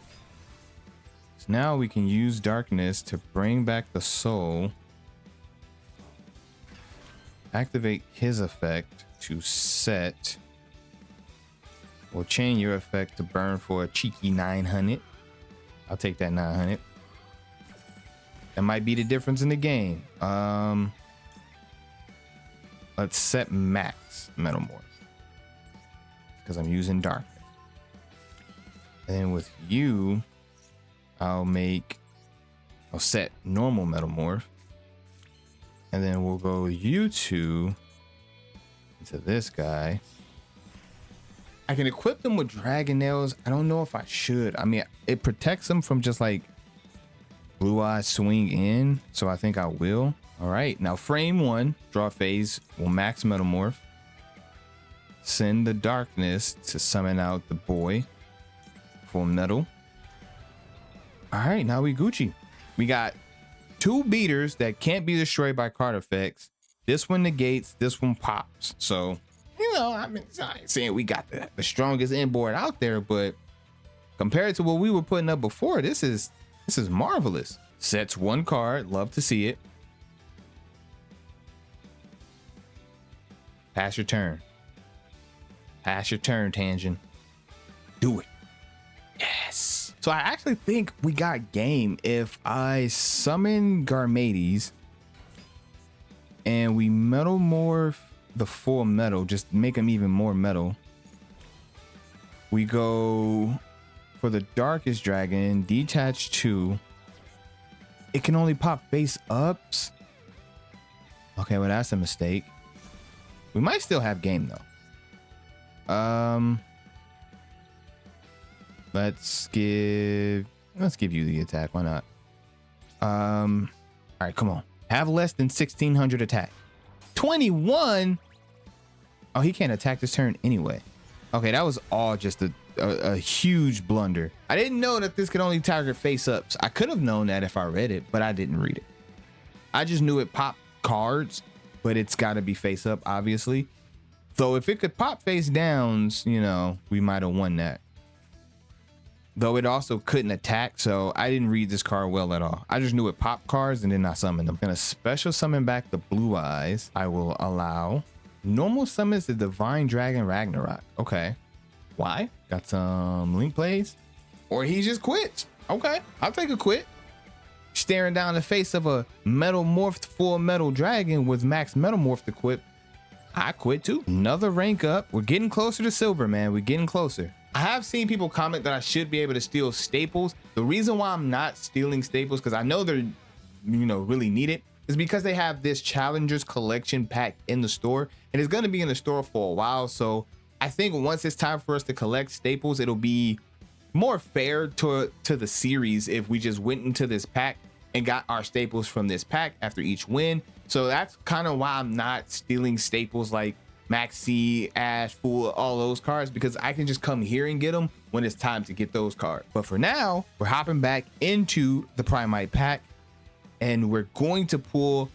So now we can use Darkness to bring back the Soul. Activate his effect to set. We'll chain your effect to burn for a cheeky 900. I'll take that 900. That might be the difference in the game. Let's set max Metamorph because I'm using Darkness. And with you, I'll set normal Metamorph. And then we'll go you two into this guy. I can equip them with Dragon Nails. I don't know if I should. I mean, it protects them from just like Blue Eyes swing in. So I think I will. All right. Now frame 1, draw phase, will max Metamorph. Send the Darkness to summon out the boy. Fullmetal. All right. Now we Gucci. We got 2 beaters that can't be destroyed by card effects. This one negates, this one pops. So, you know, I mean, I ain't saying we got the strongest inboard out there, but compared to what we were putting up before, this is marvelous. Sets 1 card, love to see it. Pass your turn. Pass your turn, Tangent. Do it. Yes. So I actually think we got game if I summon Garmades and we Metamorph the Fullmetal, just make him even more metal. We go for the Darkest Dragon, detach 2. It can only pop face ups. Okay, well that's a mistake. We might still have game though. Let's give you the attack. Why not? All right, come on. Have less than 1600 attack. 21. Oh, he can't attack this turn anyway. Okay, that was all just a huge blunder. I didn't know that this could only target face ups. I could have known that if I read it, but I didn't read it. I just knew it popped cards, but it's got to be face up, obviously. So if it could pop face downs, you know, we might have won that. Though it also couldn't attack, so I didn't read this card well at all. I just knew it popped cards and then I summoned them. I'm gonna special summon back the Blue Eyes. I will allow normal summons the Divine Dragon Ragnarok. Okay. Why? Got some link plays? Or he just quits. Okay, I'll take a quit. Staring down the face of a Metamorphed Fullmetal Dragon with max Metamorph equipped. I quit too. Another rank up. We're getting closer to silver, man. We're getting closer. I have seen people comment that I should be able to steal staples. The reason why I'm not stealing staples, because I know they're, you know, really needed, is because they have this Challengers Collection pack in the store, and it's going to be in the store for a while. So I think once it's time for us to collect staples, it'll be more fair to the series if we just went into this pack and got our staples from this pack after each win. So that's kind of why I'm not stealing staples like Maxi, Ash, Fool, all those cards, because I can just come here and get them when it's time to get those cards. But for now, we're hopping back into the Primite pack and we're going to pull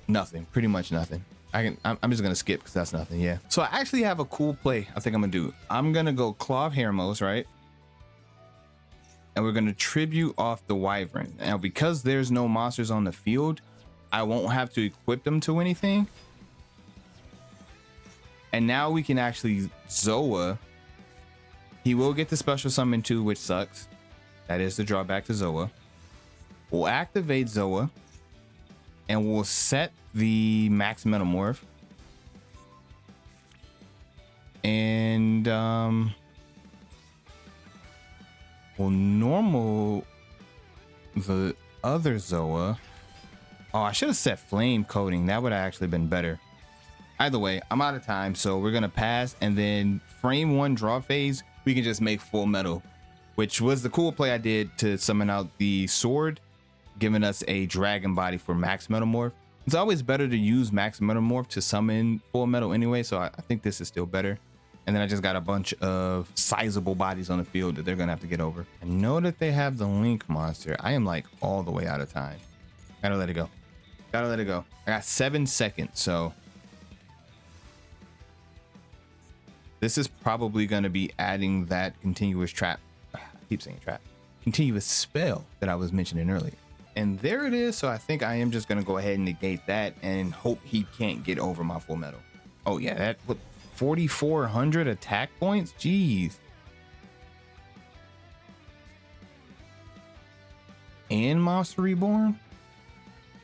nothing, pretty much nothing. I'm just gonna skip because that's nothing. Yeah. So I actually have a cool play I think I'm gonna do. I'm gonna go Claw of Hermos, right? And we're gonna tribute off the Wyvern. Now, because there's no monsters on the field, I won't have to equip them to anything. And now we can actually Zoa He will get the special summon too, which sucks. That is the drawback to Zoa. We'll activate Zoa and we'll set the max metamorph. And we'll normal the other Zoa. Oh, I should have set flame coating. That would have actually been better. Either way, I'm out of time, so we're gonna pass, and then frame 1 draw phase, we can just make full metal, which was the cool play I did to summon out the sword, giving us a dragon body for max metamorph. It's always better to use max metamorph to summon full metal anyway, so I think this is still better. And then I just got a bunch of sizable bodies on the field that they're gonna have to get over. I know that they have the link monster. I am like all the way out of time. Gotta let it go. Gotta let it go. I got 7 seconds, so this is probably gonna be adding that continuous trap. I keep saying trap. Continuous spell that I was mentioning earlier. And there it is. So I think I am just gonna go ahead and negate that and hope he can't get over my full metal. Oh yeah, that what 4,400 attack points. Jeez. And Monster Reborn.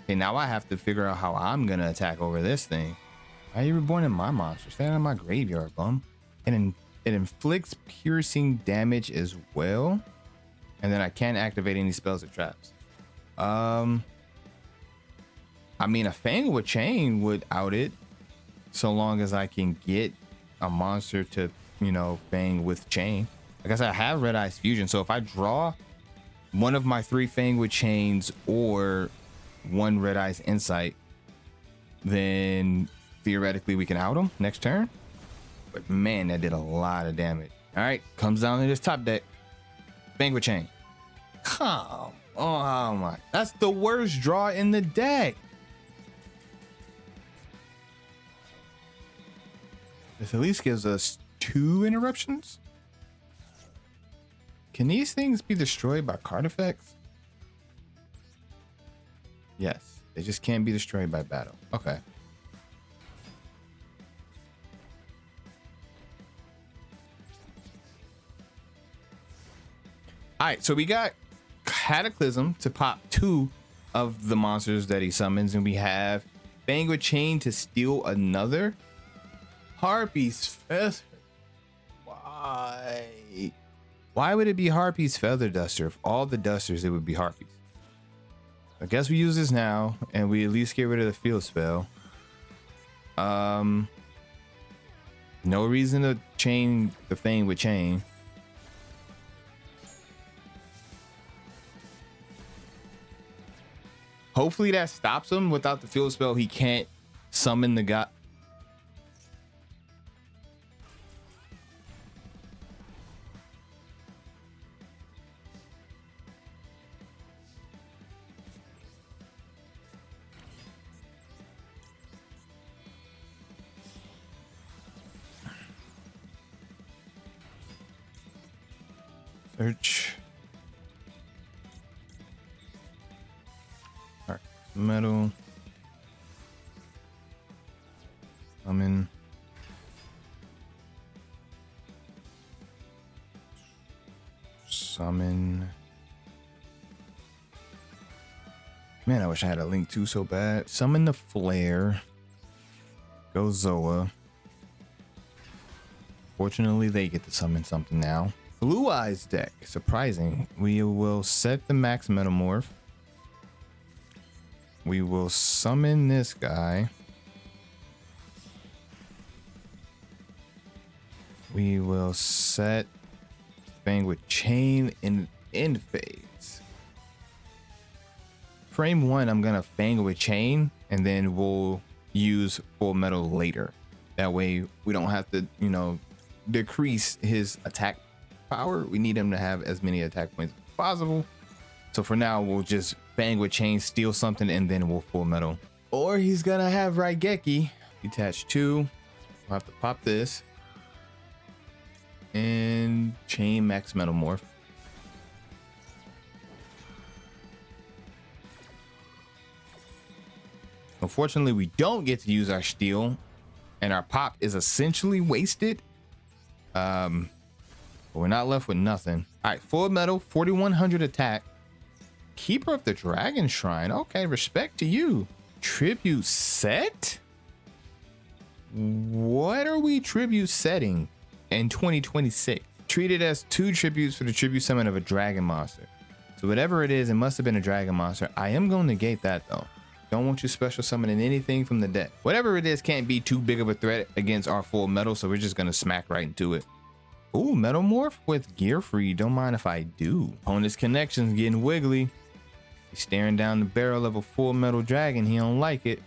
Okay, now I have to figure out how I'm gonna attack over this thing. Why are you reborn in my monster? Stay out of my graveyard, bum. And it inflicts piercing damage as well. And then I can't activate any spells or traps. I mean, a Fang with Chain would out it, so long as I can get a monster to, you know, Fang with Chain. Like I said, I have Red-Eyes Fusion, so if I draw one of my 3 Fang with Chains or 1 Red-Eyes Insight, then theoretically we can out him next turn. But man, that did a lot of damage. All right, comes down to this top deck. Fang with Chain. Come on, my. That's the worst draw in the deck. This at least gives us 2 interruptions. Can these things be destroyed by card effects? Yes, they just can't be destroyed by battle. Okay. All right, so we got Cataclysm to pop 2 of the monsters that he summons, and we have Fang with Chain to steal another. Harpy's Feather. Why? Why would it be Harpy's Feather Duster? If all the dusters, it would be Harpies. I guess we use this now, and we at least get rid of the field spell. No reason to chain the Fang with Chain. Hopefully that stops him. Without the field spell, he can't summon the god. Search. Metal. Summon. Summon. Man, I wish I had a link too so bad. Summon the Flare. Go Zoa. Fortunately, they get to summon something now. Blue Eyes deck. Surprising. We will set the max metamorph. We will summon this guy. We will set Fang with Chain in end phase. Frame 1, I'm gonna Fang with Chain, and then we'll use Full Metal later. That way we don't have to, you know, decrease his attack power. We need him to have as many attack points as possible. So for now, we'll just Fang with Chain, steal something, and then we'll Full Metal. Or he's gonna have Raigeki. Detach 2. We'll have to pop this. And Chain max Metamorph. Unfortunately, we don't get to use our steal, and our pop is essentially wasted. But we're not left with nothing. All right, full metal, 4100 attack. Keeper of the Dragon Shrine. Okay, respect to you. Tribute set? What are we tribute setting in 2026? Treated as 2 tributes for the tribute summon of a dragon monster. So whatever it is, it must have been a dragon monster. I am going to negate that though. Don't want you special summoning anything from the deck. Whatever it is can't be too big of a threat against our full metal, so we're just going to smack right into it. Ooh, Metamorph with Gear Free. Don't mind if I do. Opponent's connection's getting wiggly. He's staring down the barrel of a full metal dragon. He don't like it.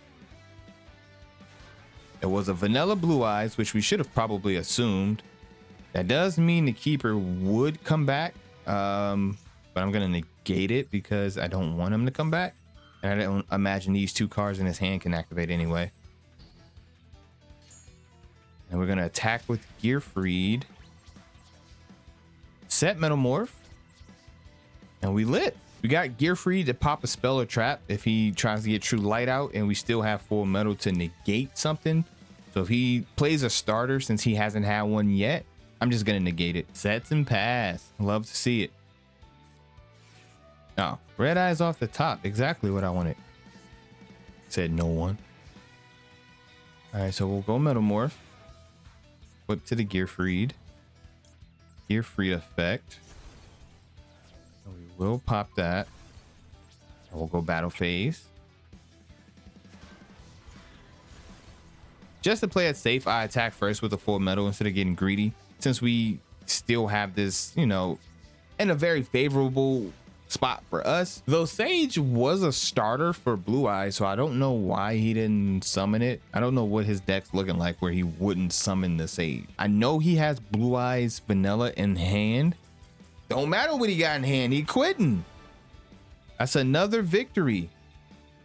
It was a vanilla Blue Eyes, which we should have probably assumed. That does mean the keeper would come back. But I'm going to negate it because I don't want him to come back. And I don't imagine these 2 cards in his hand can activate anyway. And we're going to attack with Gear Freed. Set Metamorph. And we lit. We got Gear Free to pop a spell or trap if he tries to get True Light out, and we still have full metal to negate something. So if he plays a starter, since he hasn't had one yet, I'm just gonna negate it. Sets and pass. Love to see it. Oh, red eyes off the top. Exactly what I wanted. Said no one. All right, so we'll go Metamorph. Whip to the Gear Freed. Gear Freed effect. We will pop that. We'll go battle phase. Just to play it safe, I attack first with a full metal instead of getting greedy. Since we still have this, you know, in a very favorable spot for us. Though Sage was a starter for Blue Eyes, so I don't know why he didn't summon it. I don't know what his deck's looking like where he wouldn't summon the Sage. I know he has Blue Eyes Vanilla in hand. Don't matter what he got in hand, he quitting. That's another victory.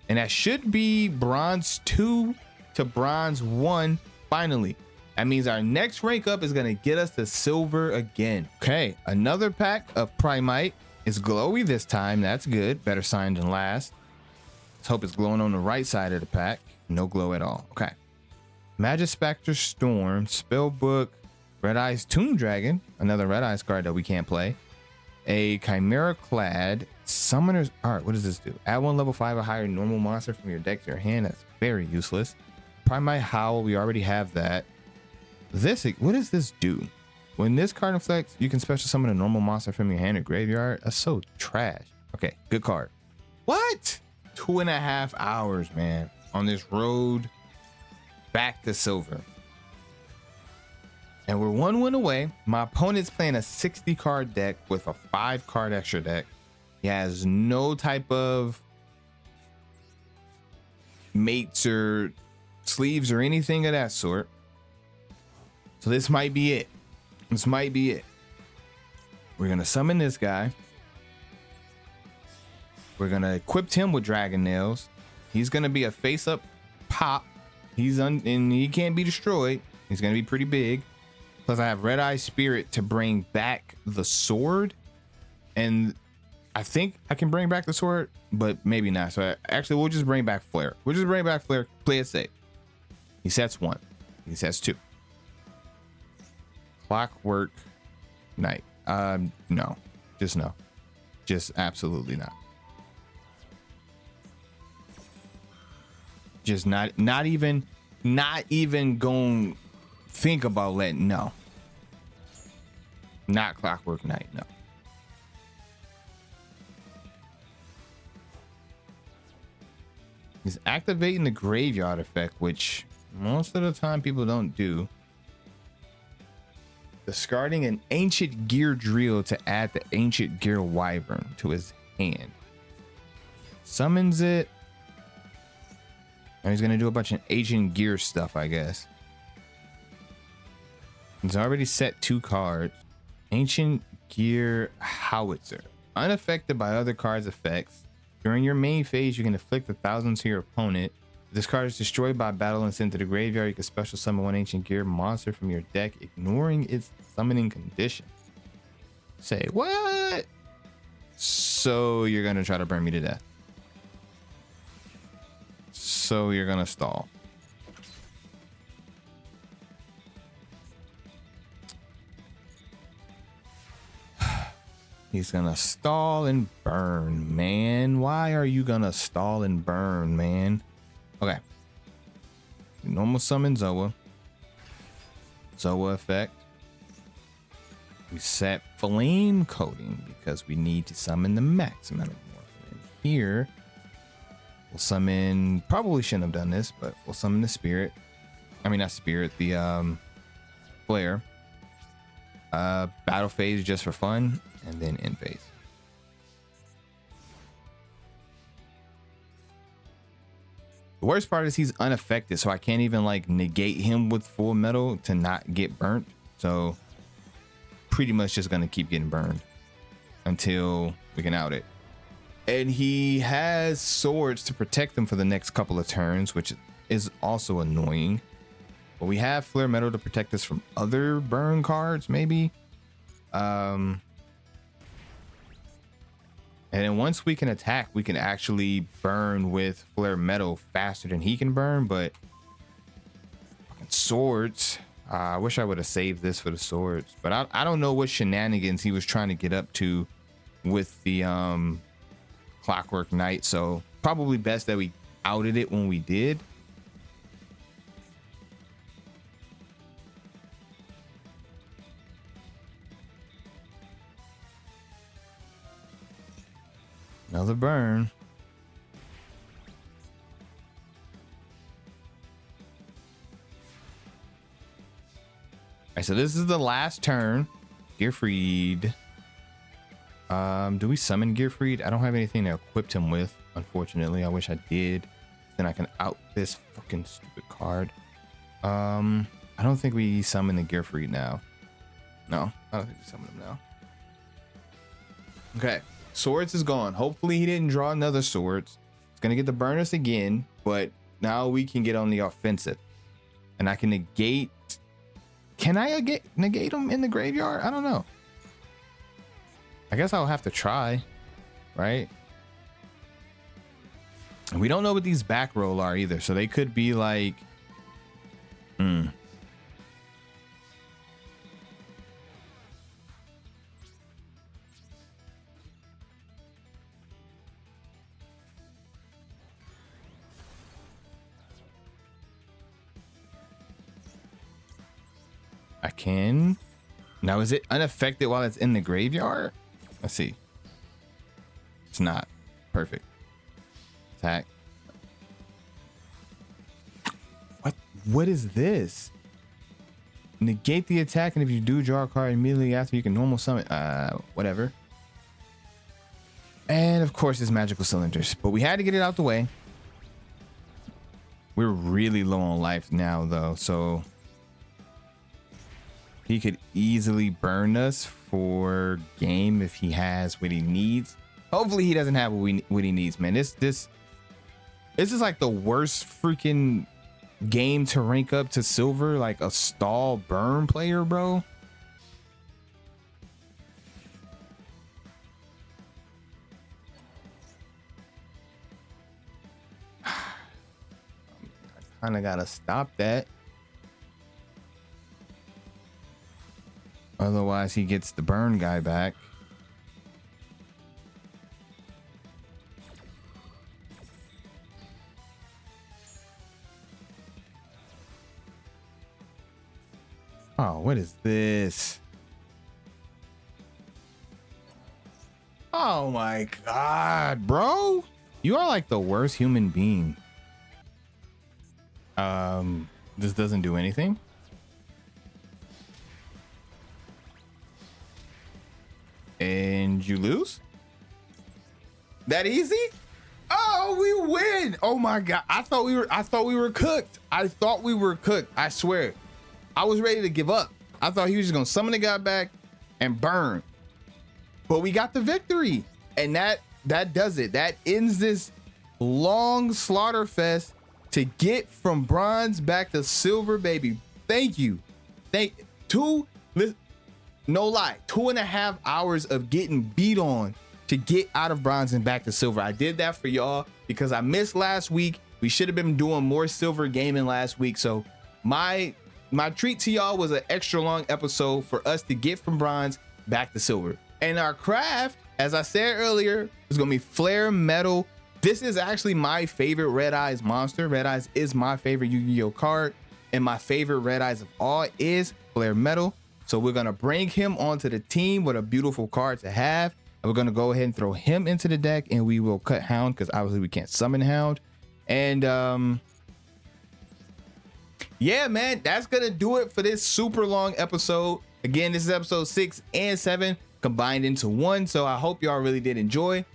And that should be bronze 2 to bronze 1 finally. That means our next rank up is gonna get us to silver again. Okay, another pack of Primite. It's glowy this time. That's good. Better sign than last. Let's hope it's glowing on the right side of the pack. No glow at all. Okay. Magispector Storm, Spellbook, Red-Eyes Tomb Dragon, another Red-Eyes card that we can't play. A Chimera Clad, Summoner's Art. What does this do? Add 1 level 5 or higher normal monster from your deck to your hand. That's very useless. Primite Howl, we already have that. This, what does this do? When this card inflicts, you can special summon a normal monster from your hand or graveyard. That's so trash. Okay, good card. What? 2.5 hours, man, on this road back to silver. And we're 1 win away. My opponent's playing a 60 card deck with a 5 card extra deck. He has no type of mates or sleeves or anything of that sort. So this might be it. This might be it. We're going to summon this guy. We're going to equip him with Dragon Nails. He's going to be a face-up pop. And he can't be destroyed. He's going to be pretty big. Plus, I have Red-Eye Spirit to bring back the sword. And I think I can bring back the sword, but maybe not. So actually, we'll just bring back Flare. We'll just bring back Flare. Play it safe. He sets 1. He sets 2. Clockwork Knight. No. Just no. Just absolutely not. Just not even going think about letting, no. Not Clockwork Knight, no. He's activating the graveyard effect, which most of the time people don't do. Discarding an Ancient Gear Drill to add the Ancient Gear Wyvern to his hand. Summons it. And he's going to do a bunch of Ancient Gear stuff, I guess. He's already set 2 cards. Ancient Gear Howitzer. Unaffected by other cards' effects. During your main phase, you can inflict 1,000 to your opponent. If this card is destroyed by battle and sent to the graveyard, you can special summon 1 Ancient Gear monster from your deck, ignoring its summoning condition. Say what? So you're gonna try to burn me to death. So you're gonna stall. He's gonna stall and burn, man. Why are you gonna stall and burn, man? Okay. Normal summon Zoa. Zoa effect. We set flame coating because we need to summon the max amount of morphin. Here, we'll summon, probably shouldn't have done this, but we'll summon the spirit. I mean, not spirit, the flare. Battle phase just for fun, and then end phase. The worst part is he's unaffected, so I can't even like negate him with Fullmetal to not get burnt. So pretty much just gonna keep getting burned until we can out it. And he has swords to protect them for the next couple of turns, which is also annoying. But we have flare metal to protect us from other burn cards, maybe. And then once we can attack, we can actually burn with flare metal faster than he can burn. But fucking swords, I wish I would have saved this for the swords. But I don't know what shenanigans he was trying to get up to with the Clockwork Knight. So probably best that we outed it when we did. Another burn. All right, so this is the last turn. Gearfried. Do we summon Gearfried? I don't have anything to equip him with, unfortunately. I wish I did. Then I can out this fucking stupid card. I don't think we summon the Gearfried now. No, I don't think we summon him now. Okay. Swords is gone. Hopefully he didn't draw another swords. It's gonna get the burners again, but now we can get on the offensive, and I can negate. Can I negate him in the graveyard? I don't know. I guess I'll have to try, right? And we don't know what these back roll are either, so they could be like, I can. Now, is it unaffected while it's in the graveyard? Let's see. It's not. Perfect. Attack. What is this? Negate the attack, and if you do draw a card immediately after, you can normal summon. Whatever. And of course, it's magical cylinders. But we had to get it out the way. We're really low on life now, though, so he could easily burn us for game if he has what he needs. Hopefully he doesn't have what he needs, man. This is like the worst freaking game to rank up to silver, like a stall burn player, bro. I kind of gotta stop that. Otherwise, he gets the burn guy back. Oh, what is this? Oh my God, bro. You are like the worst human being. This doesn't do anything. And you lose? That easy? Oh, we win. Oh my God. I thought we were cooked. I thought we were cooked. I swear. I was ready to give up. I thought he was just gonna summon the guy back and burn. But we got the victory. And that does it. That ends this long slaughter fest to get from bronze back to silver, baby. Thank you. No lie, 2.5 hours of getting beat on to get out of bronze and back to silver. I did that for y'all because I missed last week. We should have been doing more silver gaming last week. So my treat to y'all was an extra long episode for us to get from bronze back to silver. And our craft, as I said earlier, is gonna be Flare Metal. This is actually my favorite Red-Eyes monster. Red-Eyes is my favorite Yu-Gi-Oh card, and my favorite Red-Eyes of all is Flare Metal. So we're gonna bring him onto the team with a beautiful card to have. And we're gonna go ahead and throw him into the deck, and we will cut Hound because obviously we can't summon Hound. And yeah, man, that's gonna do it for this super long episode. Again, this is episode 6 and 7 combined into one. So I hope y'all really did enjoy.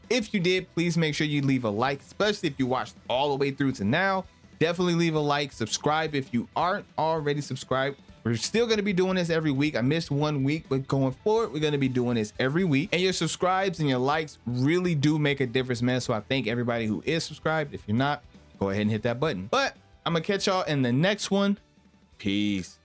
If you did, please make sure you leave a like, especially if you watched all the way through to now. Definitely leave a like, subscribe if you aren't already subscribed. We're still going to be doing this every week. I missed 1 week, but going forward, we're going to be doing this every week. And your subscribes and your likes really do make a difference, man. So I thank everybody who is subscribed. If you're not, go ahead and hit that button. But I'm going to catch y'all in the next one. Peace.